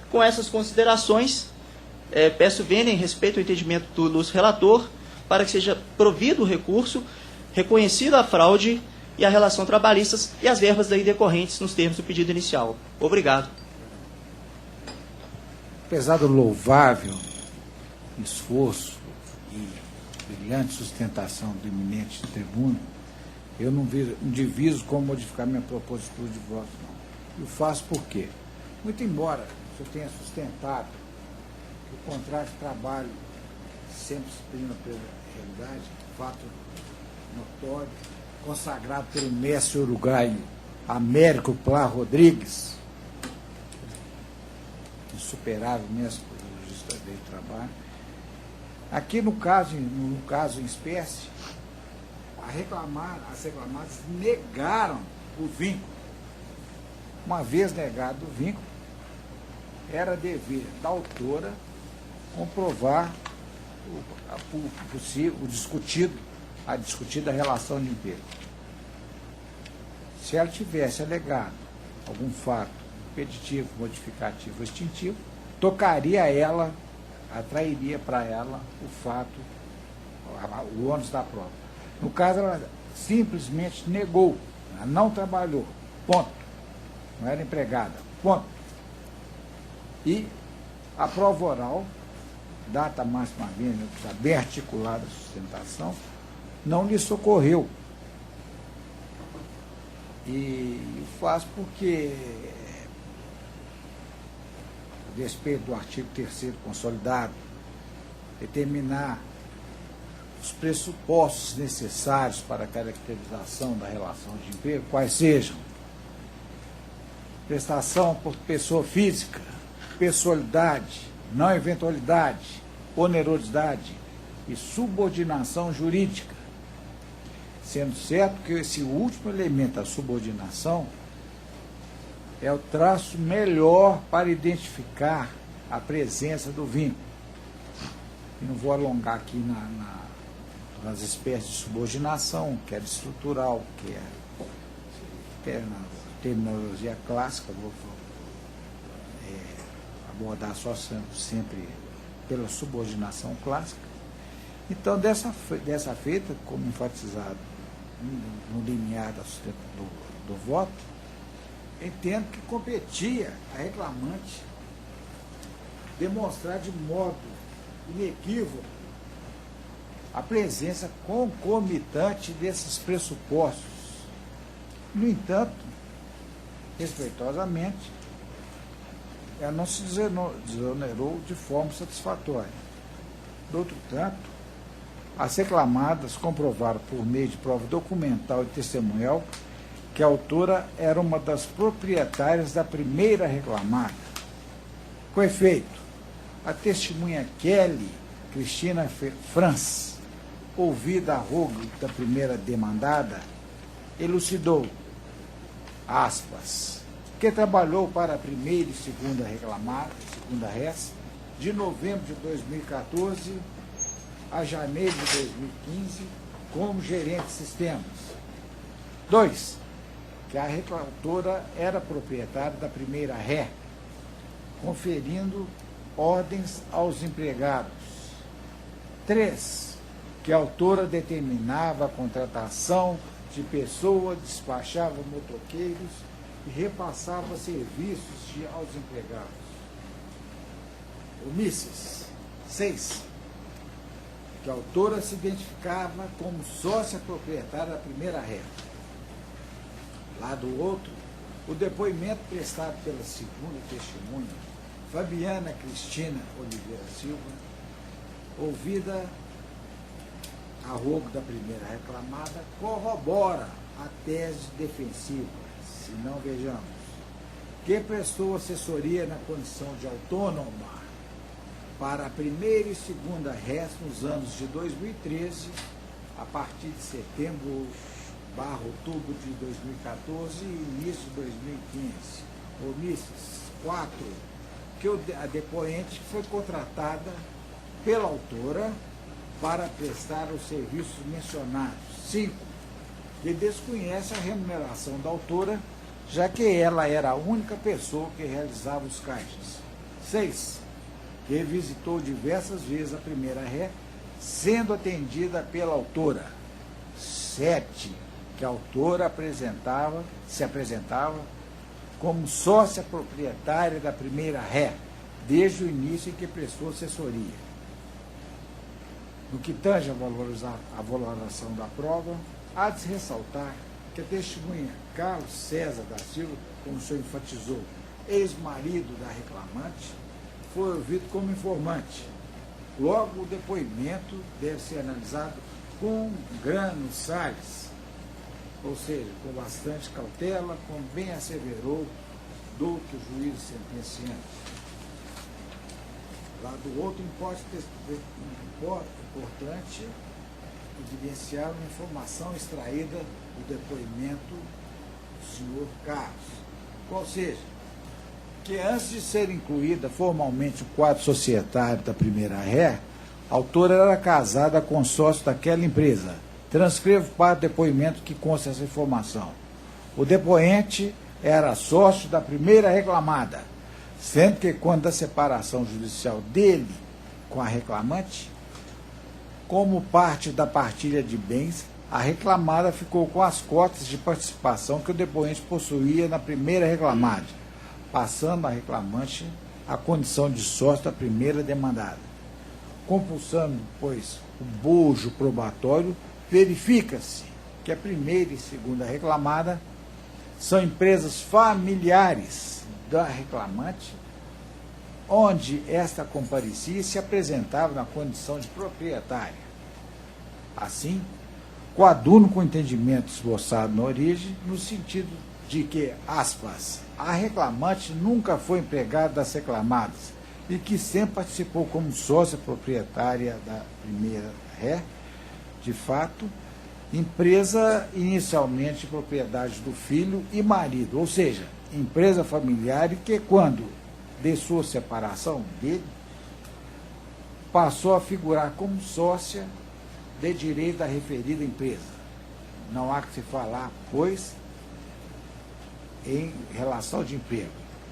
Com essas considerações, peço vênia em respeito ao entendimento do ilustre relator, para que seja provido o recurso, reconhecido a fraude e a relação trabalhistas e as verbas daí decorrentes nos termos do pedido inicial. Obrigado. Apesar do louvável esforço e brilhante sustentação do eminente tribuno, eu não diviso como modificar minha propositura de voto, não. Eu faço por quê? Muito embora eu tenha sustentado que o contrato de trabalho sempre se prima pela realidade, fato notório, consagrado pelo mestre uruguaio Américo Plá Rodrigues, insuperável mestre do Direito do Trabalho. Aqui no caso em espécie, as reclamadas negaram o vínculo. Uma vez negado o vínculo, era dever da autora comprovar a discutida relação de emprego. Se ela tivesse alegado algum fato impeditivo, modificativo ou extintivo, atrairia para ela o fato, o ônus da prova. No caso, ela simplesmente negou, ela não trabalhou, ponto. Não era empregada, ponto. E a prova oral, data máxima bem articulada a sustentação, não lhe socorreu. E faço porque, a respeito do artigo 3º consolidado, determinar os pressupostos necessários para a caracterização da relação de emprego, quais sejam: prestação por pessoa física, pessoalidade, não eventualidade, onerosidade e subordinação jurídica. Sendo certo que esse último elemento, a subordinação, é o traço melhor para identificar a presença do vínculo. E não vou alongar aqui nas espécies de subordinação, que é estrutural, que é na terminologia clássica, vou abordar só sempre pela subordinação clássica. Então, dessa feita, como enfatizado no limiar do voto, entendo que competia a reclamante demonstrar de modo inequívoco a presença concomitante desses pressupostos. No entanto, respeitosamente, ela não se desonerou de forma satisfatória. Do outro tanto, as reclamadas comprovaram por meio de prova documental e testemunhal que a autora era uma das proprietárias da primeira reclamada. Com efeito, a testemunha Kelly Cristina Franz ouvida a rogo da primeira demandada, elucidou, aspas, que trabalhou para a primeira e segunda res, de novembro de 2014 a janeiro de 2015, como gerente de sistemas. 2. Que a autora era proprietária da primeira ré, conferindo ordens aos empregados. 3. Que a autora determinava a contratação de pessoas, despachava motoqueiros e repassava serviços aos empregados. Omissas. 6. Que a autora se identificava como sócia proprietária da primeira ré. Lá do outro, o depoimento prestado pela segunda testemunha, Fabiana Cristina Oliveira Silva, ouvida a rogo da primeira reclamada, corrobora a tese defensiva, se não vejamos, que prestou assessoria na condição de autônoma para a primeira e segunda res nos anos de 2013, a partir de setembro/outubro de 2014 e início de 2015. Omissas. 4. Que a depoente foi contratada pela autora para prestar os serviços mencionados. 5. Que desconhece a remuneração da autora, já que ela era a única pessoa que realizava os caixas. 6. Que visitou diversas vezes a primeira ré, sendo atendida pela autora. 7. Que a autora se apresentava como sócia proprietária da primeira ré, desde o início em que prestou assessoria. No que tange a valoração da prova, há de se ressaltar que a testemunha Carlos César da Silva, como o senhor enfatizou, ex-marido da reclamante, foi ouvido como informante. Logo, o depoimento deve ser analisado com grano sales, ou seja, com bastante cautela, como bem asseverou douto juiz sentenciante. Lá do outro, importante evidenciar uma informação extraída do depoimento do senhor Carlos, qual seja, que antes de ser incluída formalmente o quadro societário da primeira ré, a autora era casada com sócio daquela empresa. Transcrevo para o depoimento que consta essa informação. O depoente era sócio da primeira reclamada, sendo que quando da separação judicial dele com a reclamante, como parte da partilha de bens, a reclamada ficou com as cotas de participação que o depoente possuía na primeira reclamada, passando a reclamante a condição de sócio da primeira demandada. Compulsando, pois, o bojo probatório, verifica-se que a primeira e segunda reclamada são empresas familiares da reclamante, onde esta comparecia e se apresentava na condição de proprietária. Assim, coaduno com o entendimento esboçado na origem, no sentido de que, aspas, a reclamante nunca foi empregada das reclamadas e que sempre participou como sócia proprietária da primeira ré, de fato, empresa inicialmente propriedade do filho e marido, ou seja, empresa familiar e que, quando de sua separação dele, passou a figurar como sócia de direito da referida empresa. Não há que se falar, pois, em relação de emprego.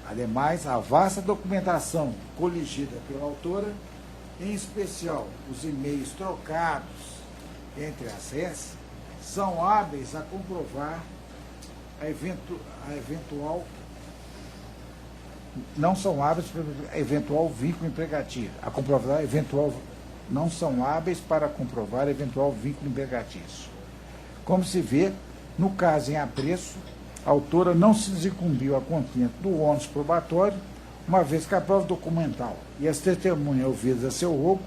Ademais, a vasta documentação coligida pela autora, em especial os e-mails trocados entre as RES, são hábeis a comprovar a eventual não são hábeis para eventual vínculo empregatício. A comprovar eventual não são hábeis para comprovar eventual vínculo empregatício. Como se vê, no caso em apreço, a autora não se desincumbiu a contento do ônus probatório, uma vez que a prova documental e as testemunhas ouvidas a seu rogo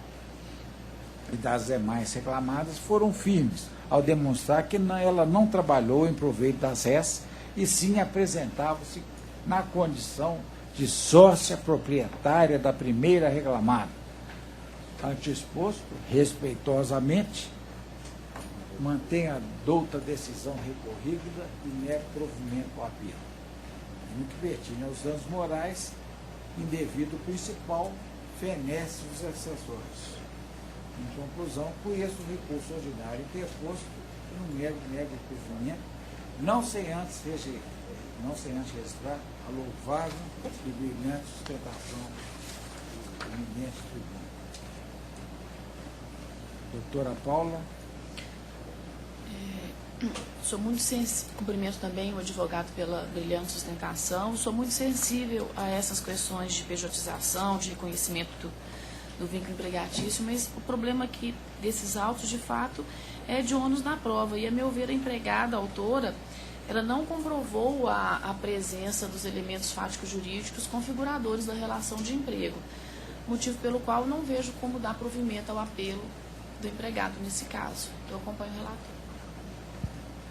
e das demais reclamadas foram firmes ao demonstrar que ela não trabalhou em proveito das RES e sim apresentava-se na condição de sócia proprietária da primeira reclamada. Ante exposto, respeitosamente, mantém a douta decisão recorrida e nega provimento ao apelo. No que pertine aos danos morais, indevido principal, fenece os acessórios. Em conclusão, conheço o recurso ordinário interposto e não nego o provimento, não sem antes registrar a louvável e brilhante sustentação do eminente tribuno. Doutora Paula. Sou muito sensível, cumprimento também o advogado pela brilhante sustentação, sou muito sensível a essas questões de pejotização, de reconhecimento do vínculo empregatício, mas o problema aqui desses autos, de fato, é de ônus na prova. E, a meu ver, a empregada, a autora, ela não comprovou a presença dos elementos fáticos jurídicos configuradores da relação de emprego, motivo pelo qual não vejo como dar provimento ao apelo do empregado nesse caso. Eu acompanho o relator.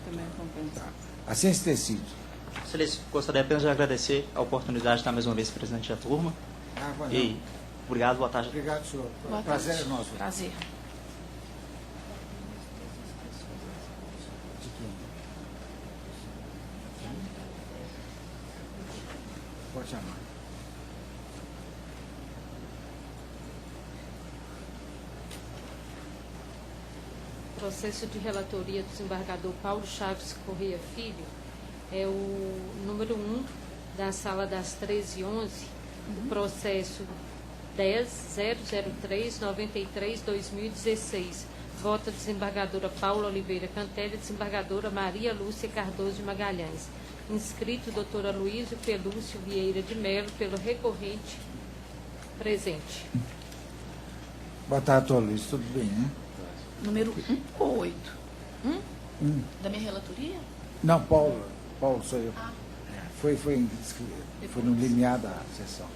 Também compensado. Assim se decide. Excelência, gostaria apenas de agradecer a oportunidade de estar mais uma vez presente da turma. E obrigado, boa tarde. Obrigado, senhor. Boa Prazer tarde. é nosso. Prazer. Pode chamar. Processo de relatoria do desembargador Paulo Chaves Correia Filho, é o número 1 da sala das 13h11, do processo 10.003.93/2016. Vota a desembargadora Paula Oliveira Cantelli, desembargadora Maria Lúcia Cardoso de Magalhães. Inscrito doutora Luísio Pelúcio Vieira de Melo, pelo recorrente presente. Boa tarde, doutor Luiz. Tudo bem, né? Número 1 ou 8? Da minha relatoria? Não, Paulo sou eu. Foi no limiar da sessão.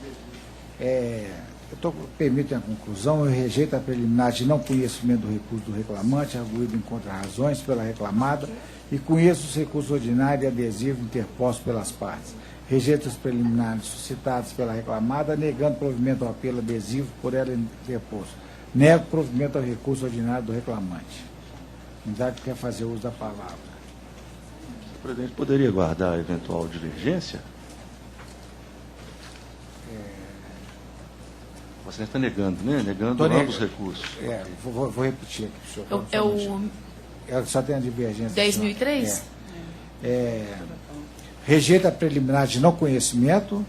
Permito a conclusão, eu rejeito a preliminar de não conhecimento do recurso do reclamante, arguído em contra-razões pela reclamada, e conheço os recursos ordinários e adesivos interpostos pelas partes. Rejeito os preliminares suscitados pela reclamada, negando provimento ao apelo adesivo por ela interposto. Nego provimento ao recurso ordinário do reclamante. A unidade quer fazer uso da palavra. O presidente poderia guardar a eventual divergência? Você está negando, né? Negando ambos os recursos. Vou repetir aqui, senhor. Só tem a divergência. 10.003? Rejeita a preliminar de não conhecimento.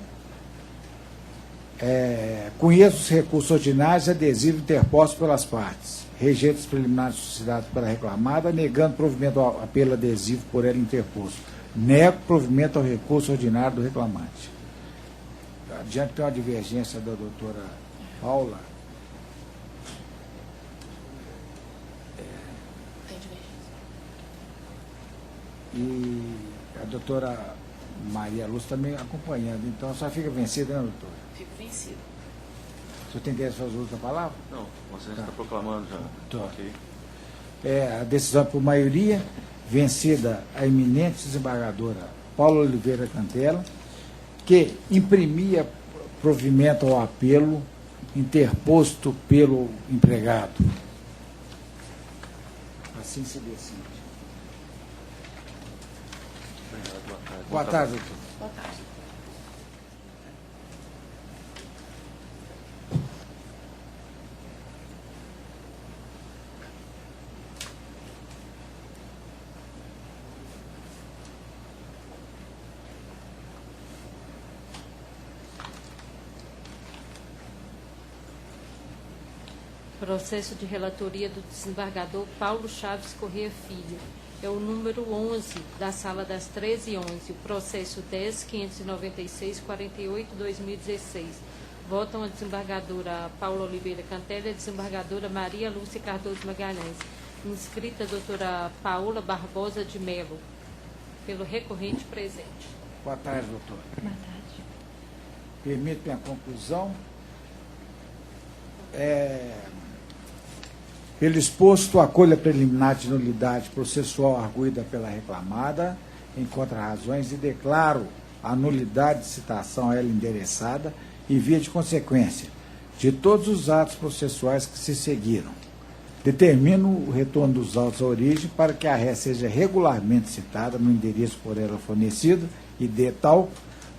Conheço os recursos ordinários e adesivos interpostos pelas partes. Rejeita os preliminares suscitados pela reclamada, negando provimento ao apelo adesivo por ela interposto. Nego provimento ao recurso ordinário do reclamante. Adiante tem uma divergência da doutora Paula. Tem divergência. E a doutora Maria Lúcia também acompanhando. Então, só fica vencida, né, doutora? Fico vencido. O senhor tem interesse em fazer uso da palavra? Não, você está proclamando já. Tá. Ok. A decisão por maioria, vencida a eminente desembargadora Paula Oliveira Cantelli, que imprimia provimento ao apelo interposto pelo empregado. Assim se decide. Boa tarde, doutor. Boa tarde. Processo de relatoria do desembargador Paulo Chaves Correia Filho. É o número 11 da sala das 13h11, o processo 10.596/48/2016. Votam a desembargadora Paula Oliveira Cantelli e a desembargadora Maria Lúcia Cardoso Magalhães. Inscrita a doutora Paula Barbosa de Melo, pelo recorrente presente. Boa tarde, doutor. Boa tarde. Permite-me a conclusão. Pelo exposto, acolho a preliminar de nulidade processual arguída pela reclamada, em contra-razões, e declaro a nulidade de citação a ela endereçada e via de consequência de todos os atos processuais que se seguiram. determina o retorno dos autos à origem para que a ré seja regularmente citada no endereço por ela fornecido e dê tal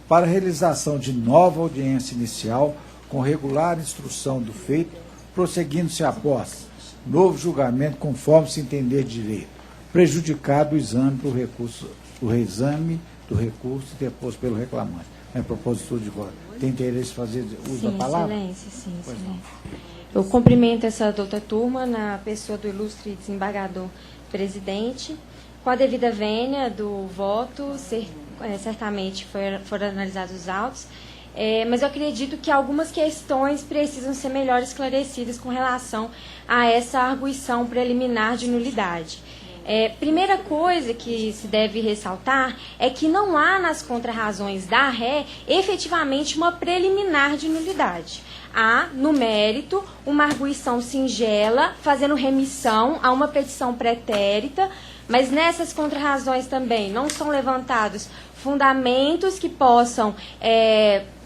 para a realização de nova audiência inicial com regular instrução do feito, prosseguindo-se após novo julgamento conforme se entender de direito, prejudicado o exame do recurso, o reexame do recurso deposto pelo reclamante. É propositura de voto. Tem interesse em fazer uso da palavra? Excelência, sim, excelência. Eu cumprimento essa douta turma na pessoa do ilustre desembargador presidente. Com a devida vênia do voto, certamente foram analisados os autos, mas eu acredito que algumas questões precisam ser melhor esclarecidas com relação a essa arguição preliminar de nulidade. Primeira coisa que se deve ressaltar é que não há nas contrarrazões da ré efetivamente uma preliminar de nulidade. Há, no mérito, uma arguição singela, fazendo remissão a uma petição pretérita, mas nessas contrarrazões também não são levantados fundamentos que possam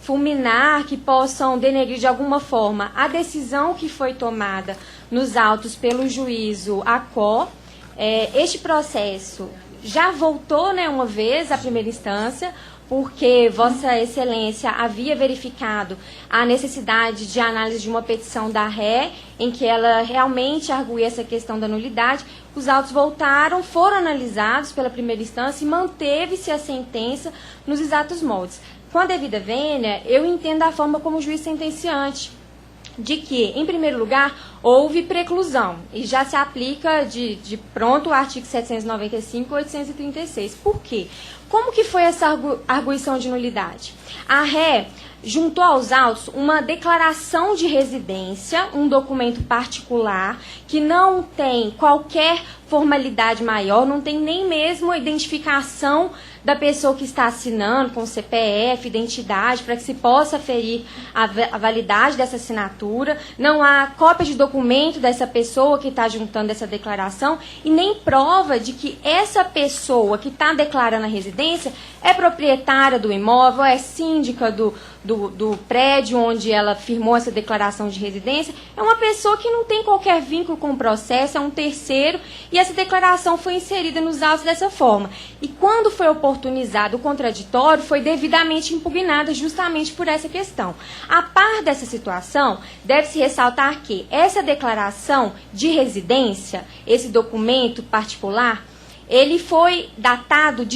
fulminar, que possam denegrir de alguma forma a decisão que foi tomada nos autos pelo juízo ACO. Este processo já voltou, uma vez à primeira instância, porque Vossa Excelência havia verificado a necessidade de análise de uma petição da ré, em que ela realmente arguía essa questão da nulidade. Os autos voltaram, foram analisados pela primeira instância e manteve-se a sentença nos exatos moldes. Com a devida vênia, eu entendo a forma como o juiz sentenciante, de que, em primeiro lugar, houve preclusão, e já se aplica de pronto o artigo 795 e 836. Por quê? Como que foi essa arguição de nulidade? A ré juntou aos autos uma declaração de residência, um documento particular, que não tem qualquer formalidade maior, não tem nem mesmo a identificação da pessoa que está assinando, com CPF, identidade, para que se possa aferir a validade dessa assinatura. Não há cópia de documento dessa pessoa que está juntando essa declaração e nem prova de que essa pessoa que está declarando a residência é proprietária do imóvel, é síndica do prédio onde ela firmou essa declaração de residência. É uma pessoa que não tem qualquer vínculo com o processo, é um terceiro, e essa declaração foi inserida nos autos dessa forma. E quando foi oportunizado o contraditório, foi devidamente impugnada justamente por essa questão. A par dessa situação, deve-se ressaltar que essa declaração de residência, esse documento particular, ele foi datado do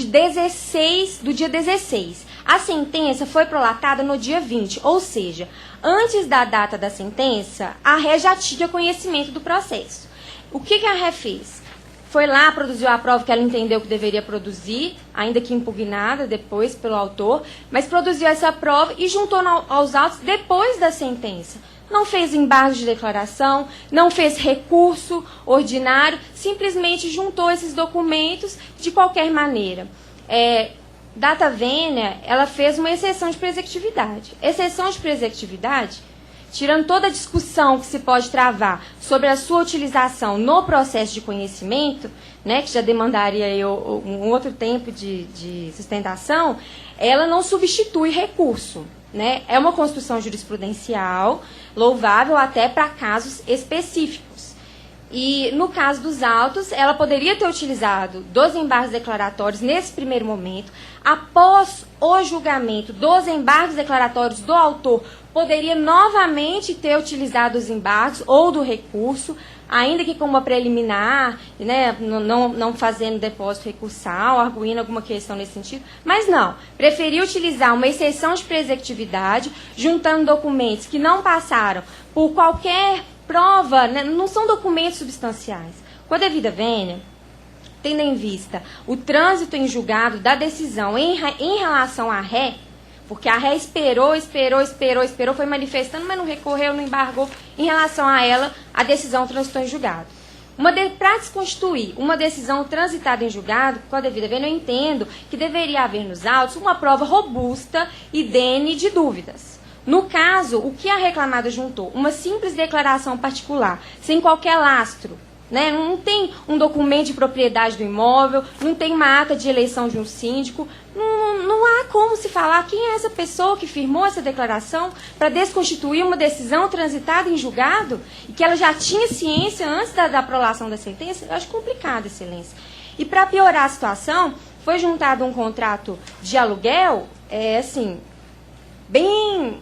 dia 16. A sentença foi prolatada no dia 20, ou seja, antes da data da sentença, a ré já tinha conhecimento do processo. O que a ré fez? Foi lá, produziu a prova que ela entendeu que deveria produzir, ainda que impugnada depois pelo autor, mas produziu essa prova e juntou aos autos depois da sentença. Não fez embargo de declaração, não fez recurso ordinário, simplesmente juntou esses documentos de qualquer maneira. Data vênia, ela fez uma exceção de presectividade. Exceção de presectividade, tirando toda a discussão que se pode travar sobre a sua utilização no processo de conhecimento, que já demandaria um outro tempo de sustentação, ela não substitui recurso. É uma construção jurisprudencial, louvável até para casos específicos. E, no caso dos autos, ela poderia ter utilizado dos embargos declaratórios nesse primeiro momento. Após o julgamento dos embargos declaratórios do autor, poderia novamente ter utilizado os embargos ou do recurso, ainda que com uma preliminar, não fazendo depósito recursal, arguindo alguma questão nesse sentido. Mas não, preferiu utilizar uma exceção de presectividade, juntando documentos que não passaram por qualquer prova, não são documentos substanciais. Com a devida vênia, tendo em vista o trânsito em julgado da decisão em relação à ré, porque a ré esperou, foi manifestando, mas não recorreu, não embargou. Em relação a ela, a decisão transitou em julgado. Para desconstituir uma decisão transitada em julgado, com a devida vênia, eu entendo que deveria haver nos autos uma prova robusta e idênea de dúvidas. No caso, o que a reclamada juntou? Uma simples declaração particular, sem qualquer lastro. Não tem um documento de propriedade do imóvel, não tem uma ata de eleição de um síndico, não há como se falar quem é essa pessoa que firmou essa declaração para desconstituir uma decisão transitada em julgado e que ela já tinha ciência antes da prolação da sentença. Eu acho complicado, Excelência. E para piorar a situação, foi juntado um contrato de aluguel, assim, bem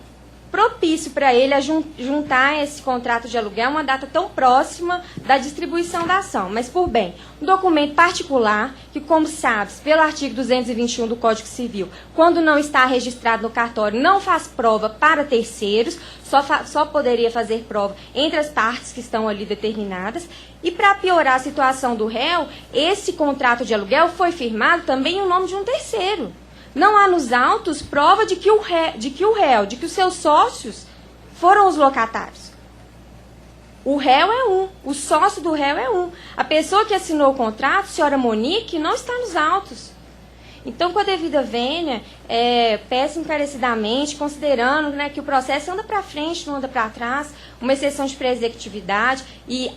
propício para ele a juntar esse contrato de aluguel a uma data tão próxima da distribuição da ação. Mas, por bem, um documento particular que, como sabes, pelo artigo 221 do Código Civil, quando não está registrado no cartório, não faz prova para terceiros, só poderia fazer prova entre as partes que estão ali determinadas. E, para piorar a situação do réu, esse contrato de aluguel foi firmado também em nome de um terceiro. Não há nos autos prova de que os seus sócios foram os locatários. O réu é um, o sócio do réu é um. A pessoa que assinou o contrato, a senhora Monique, não está nos autos. Então, com a devida vênia, peço encarecidamente, considerando, né, que o processo anda para frente, não anda para trás, uma exceção de presectividade e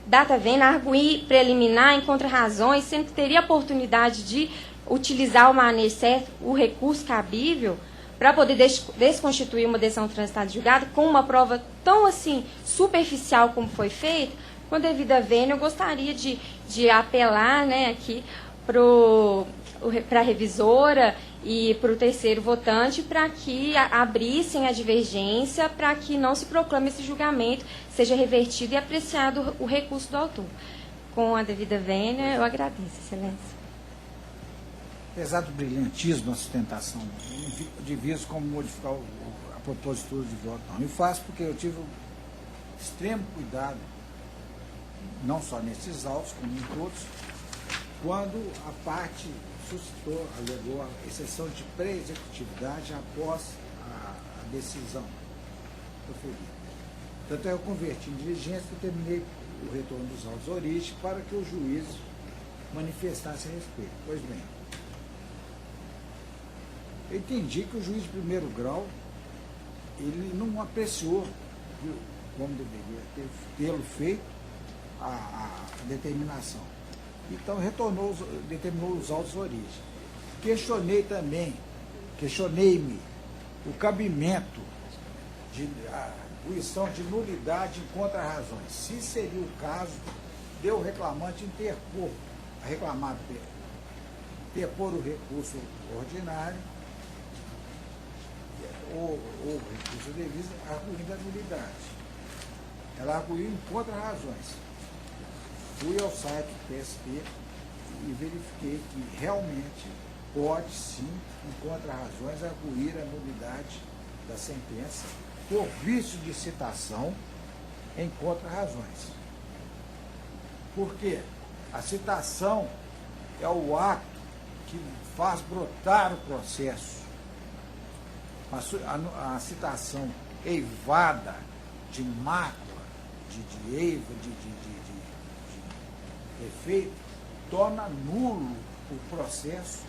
data vênia, arguir preliminar em contra-razões, sendo que teria a oportunidade de utilizar o manejo certo, o recurso cabível, para poder desconstituir uma decisão transitada de julgado com uma prova tão assim superficial como foi feito, com devida vênia, eu gostaria de apelar, né, aqui para a revisora e para o terceiro votante para que abrissem a divergência, para que não se proclame esse julgamento, seja revertido e apreciado o recurso do autor. Com a devida vênia, eu agradeço, Excelência. Apesar do brilhantismo da sustentação, diviso como modificar a propositura de voto, não. Eu faço porque eu tive extremo cuidado, não só nesses autos, como em todos, quando a parte suscitou, alegou a exceção de pré-executividade após a decisão proferida. Tanto eu converti em diligência e terminei o retorno dos autos de origem para que o juiz manifestasse a respeito. Pois bem, eu entendi que o juiz de primeiro grau, ele não apreciou, viu, como deveria tê-lo feito, a determinação. Então, determinou os autos de origem. Questionei-me o cabimento de fruição de nulidade em contra-razões. Se seria o caso de o reclamante interpor o recurso ordinário ou recurso devido, arguindo a nulidade. Ela arguiu em contra-razões. Fui ao site do TST e verifiquei que realmente pode sim, em contra-razões, arguir a nulidade da sentença por vício de citação em contra-razões. Por quê? A citação é o ato que faz brotar o processo. A citação eivada de mácula, de eiva, de efeito, torna nulo o processo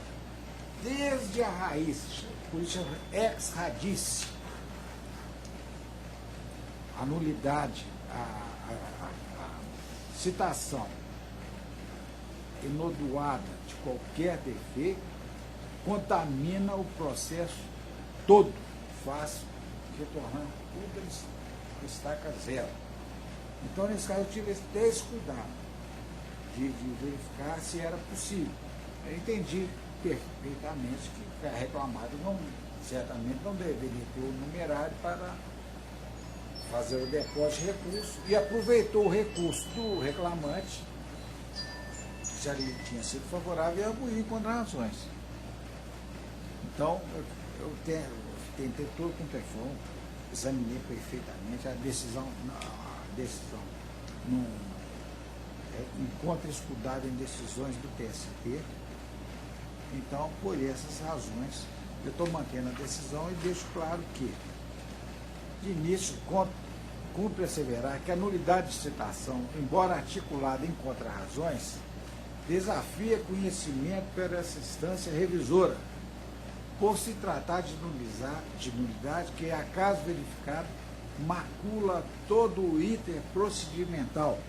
desde a raiz, por isso é ex radice. A nulidade, a citação enodoada de qualquer defeito contamina o processo todo, faz retornar tudo estaca zero. Então, nesse caso, eu tive esse cuidado de verificar se era possível. Eu entendi perfeitamente que a reclamada certamente não deveria ter o numerário para fazer o depósito de recurso e aproveitou o recurso do reclamante, que já lhe tinha sido favorável, e arguiu contra razões. Então, eu tentei todo com perfil, examinei perfeitamente a decisão não encontra escudado em decisões do TST. Então, por essas razões, eu estou mantendo a decisão e deixo claro que, de início, cumpre asseverar que a nulidade de citação, embora articulada em contra-razões, desafia conhecimento pela essa instância revisora, por se tratar de nulidade que, a caso verificado, macula todo o item procedimental.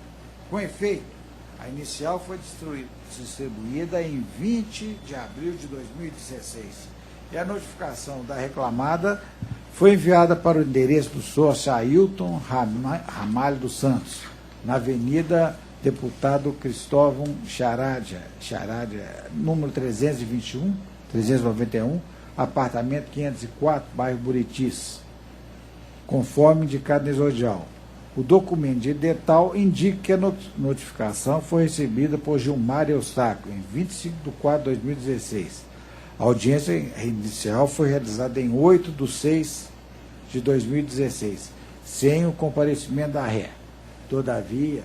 Com efeito, A inicial foi distribuída em 20 de abril de 2016 e a notificação da reclamada foi enviada para o endereço do sócio Ailton Ramalho dos Santos, na Avenida Deputado Cristóvão Charadia, número 391, apartamento 504, bairro Buritis, conforme indicado no exordial. O documento de edital indica que a notificação foi recebida por Gilmar Eustáquio, em 25 de 4 de 2016. A audiência inicial foi realizada em 8 de 6 de 2016, sem o comparecimento da ré. Todavia,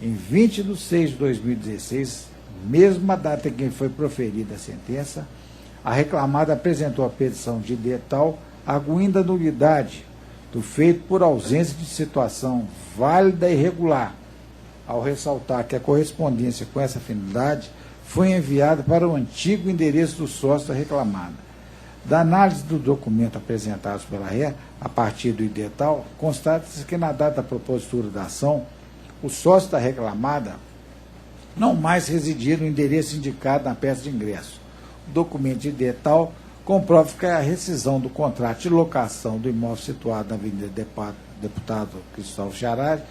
em 20 de 6 de 2016, mesma data em que foi proferida a sentença, a reclamada apresentou a petição de edital arguindo a nulidade do feito por ausência de situação válida e regular, ao ressaltar que a correspondência com essa finalidade foi enviada para o antigo endereço do sócio da reclamada. Da análise do documento apresentado pela ré, a partir do edital, constata-se que na data da propositura da ação, o sócio da reclamada não mais residia no endereço indicado na peça de ingresso. O documento de edital comprova que a rescisão do contrato de locação do imóvel situado na Avenida Deputado Cristóvão Charari,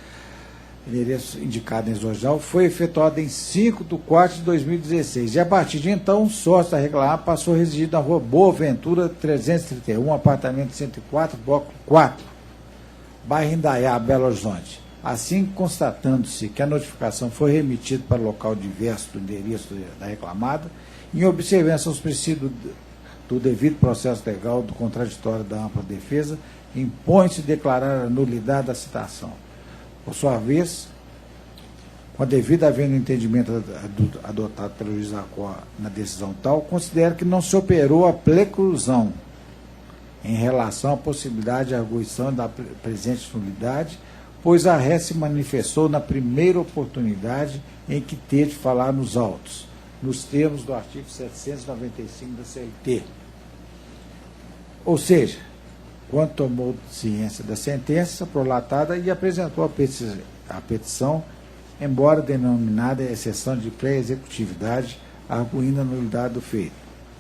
endereço indicado em exordial, foi efetuada em 5 de 4 de 2016. E a partir de então, o sócio da reclamada passou a residir na rua Boa Ventura 331, apartamento 104, bloco 4, bairro Indaiá, Belo Horizonte. Assim, constatando-se que a notificação foi remetida para o local diverso do endereço da reclamada, em observância aos princípios do devido processo legal do contraditório da ampla defesa, impõe-se declarar a nulidade da citação. Por sua vez, com a devida havendo entendimento adotado pelo juiz da Cor na decisão tal, considera que não se operou a preclusão em relação à possibilidade de arguição da presente nulidade, pois a ré se manifestou na primeira oportunidade em que teve de falar nos autos, nos termos do artigo 795 da CLT. Ou seja, quando tomou ciência da sentença prolatada e apresentou a petição, embora denominada exceção de pré-executividade, arguindo a nulidade do feito.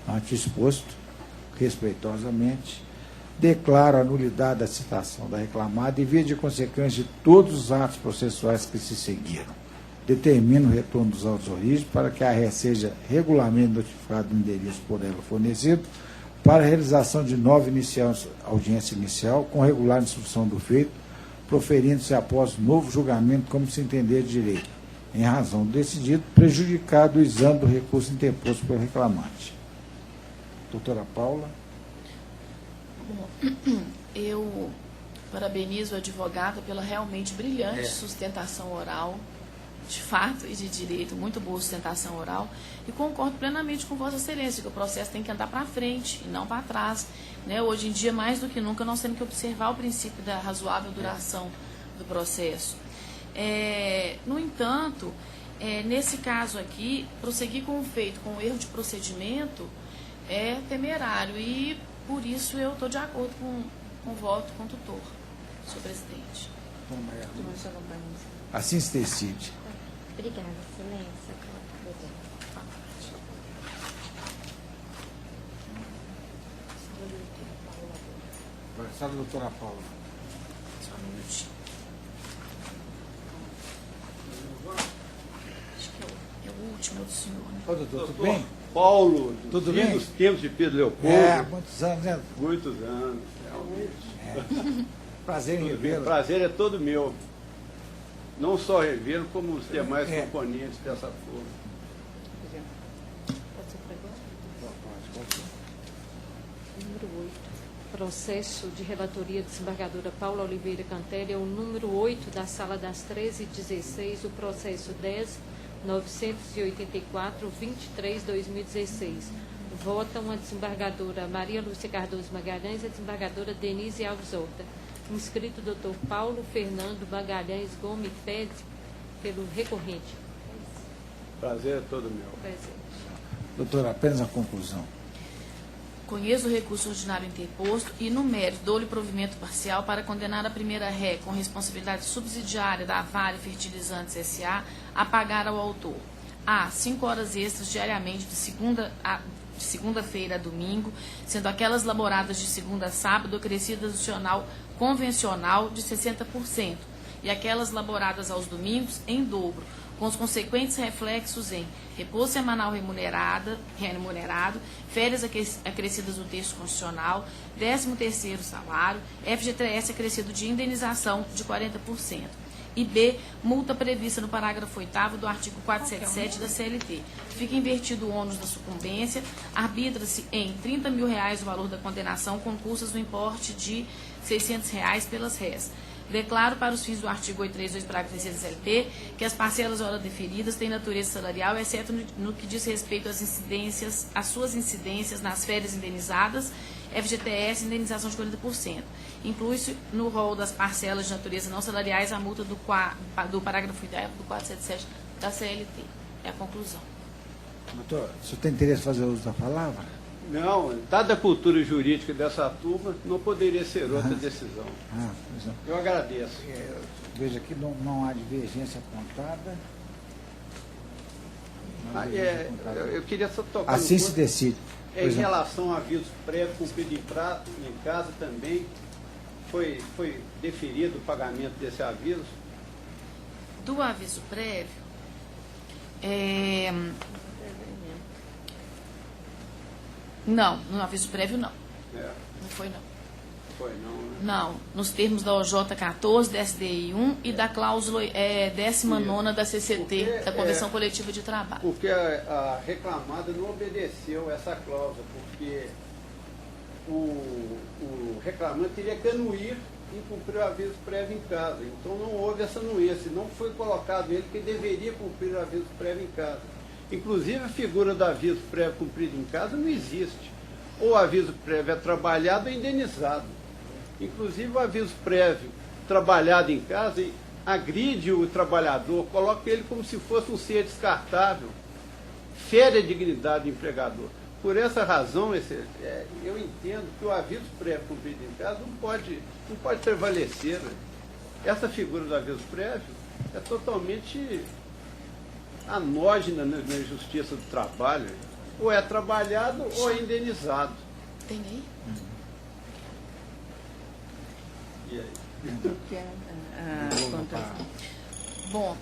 Ante exposto, respeitosamente, declaro a nulidade da citação da reclamada e via de consequência de todos os atos processuais que se seguiram. Determino o retorno dos autos origens para que a ré seja regularmente notificada do endereço por ela fornecido para a realização de nova audiência inicial com regular instrução do feito, proferindo-se após novo julgamento como se entender de direito, em razão do decidido, prejudicado o exame do recurso interposto pelo reclamante. Doutora Paula. Bom, eu parabenizo o advogado pela realmente brilhante sustentação oral, de fato e de direito, muito boa sustentação oral, e concordo plenamente com Vossa Excelência, que o processo tem que andar para frente e não para trás. Né? Hoje em dia, mais do que nunca, nós temos que observar o princípio da razoável duração do processo. No entanto, nesse caso aqui, prosseguir com o feito, com o erro de procedimento, é temerário, e por isso eu estou de acordo com o voto com o tutor, senhor presidente. Assim se decide. Obrigada, Excelência. Só a doutora Paula. Só um minutinho. Acho que é o último do senhor, né? Ô, doutor, tudo bem? Paulo, tudo bem? Dos tempos de Pedro Leopoldo. Muitos anos, né? Muitos anos, realmente. Prazer em revê-lo. O prazer é todo meu. Não só revê-lo, como os demais componentes dessa forma. Número 8. Processo de relatoria da desembargadora Paula Oliveira Cantelli é o número 8 da Sala das 13h16, o processo 10.984-23/2016. Votam a desembargadora Maria Lúcia Cardoso Magalhães e a desembargadora Denise Alves Horta. Inscrito Dr. Paulo Fernando Magalhães Gomes Pede, pelo recorrente. Prazer é todo meu. Presente. Doutora, apenas a conclusão. conheço o recurso ordinário interposto e, no mérito, dou-lhe provimento parcial para condenar a primeira ré com responsabilidade subsidiária da Vale Fertilizantes S.A. a pagar ao autor: a 5 horas extras diariamente de segunda-feira a domingo, sendo aquelas laboradas de segunda a sábado acrescidas adicional convencional de 60%, e aquelas laboradas aos domingos em dobro, com os consequentes reflexos em repouso semanal remunerado, férias acrescidas do texto constitucional, 13º salário, FGTS acrescido de indenização de 40%. E B, multa prevista no parágrafo 8º do artigo 477 da CLT. Fica invertido o ônus da sucumbência, arbitra-se em R$30 mil o valor da condenação, com custas no importe de R$600 pelas réis. Declaro para os fins do artigo 832, parágrafo 3 da CLT, que as parcelas ora deferidas têm natureza salarial, exceto no que diz respeito às suas incidências nas férias indenizadas, FGTS, indenização de 40%. Inclui-se no rol das parcelas de natureza não salariais a multa do parágrafo 8º do 477 da CLT. É a conclusão. Doutor, o senhor tem interesse em fazer uso da palavra? Não, dada a cultura jurídica dessa turma, não poderia ser outra decisão. Pois não. Eu agradeço. Veja que não há divergência apontada. Eu queria só tocar assim se decide. Em relação ao aviso prévio cumprido em casa também, foi deferido o pagamento desse aviso? Do aviso prévio, não, no aviso prévio não. Não foi não. Foi não, né? Não, nos termos da OJ 14, da SDI 1 e da cláusula 19ª da CCT, da Convenção Coletiva de Trabalho. Porque a reclamada não obedeceu essa cláusula, porque o reclamante teria que anuir e cumprir o aviso prévio em casa. Então não houve essa anuência, não foi colocado ele que deveria cumprir o aviso prévio em casa. Inclusive a figura do aviso prévio cumprido em casa não existe. Ou o aviso prévio é trabalhado ou indenizado. Inclusive o aviso prévio trabalhado em casa agride o trabalhador, coloca ele como se fosse um ser descartável, fere a dignidade do empregador. Por essa razão, eu entendo que o aviso prévio cumprido em casa não pode prevalecer. Essa figura do aviso prévio é totalmente anógena na Justiça do Trabalho. Ou é trabalhado ou é indenizado. Tem aí? E aí? Bom,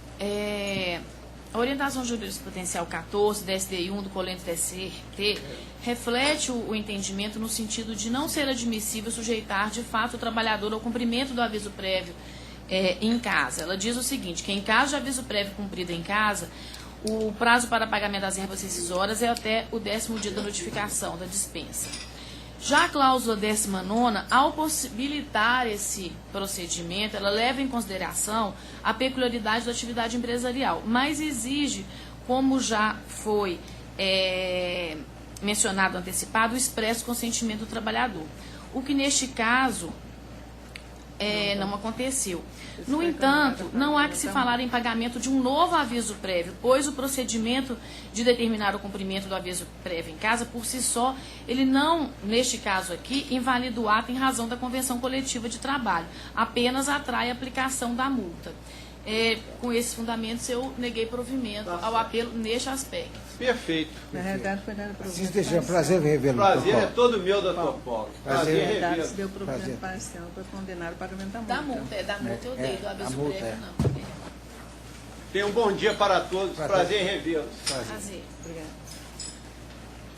a orientação jurisprudencial 14 da SDI 1 do Colente da CRT reflete o entendimento no sentido de não ser admissível sujeitar de fato o trabalhador ao cumprimento do aviso prévio em casa. Ela diz o seguinte, que em caso de aviso prévio cumprido em casa, o prazo para pagamento das verbas rescisórias é até o 10º dia da notificação da dispensa. Já a cláusula 19ª, ao possibilitar esse procedimento, ela leva em consideração a peculiaridade da atividade empresarial, mas exige, como já foi mencionado antecipado, o expresso consentimento do trabalhador. O que neste caso não aconteceu. No entanto, não há que se falar em pagamento de um novo aviso prévio, pois o procedimento de determinar o cumprimento do aviso prévio em casa, por si só, ele não, neste caso aqui, invalida o ato em razão da Convenção Coletiva de Trabalho, apenas atrai a aplicação da multa. Com esses fundamentos, eu neguei provimento ao apelo neste aspecto. Perfeito. Na realidade, foi dado provimento É um prazer revê-lo. Prazer é todo meu, doutor Paulo. Prazer revê-lo. Se deu provimento parcial para condenar o pagamento da multa. Da multa eu dei, do aviso prévio não. Tenha um bom dia para todos. Prazer em revê-los. Prazer. Obrigada.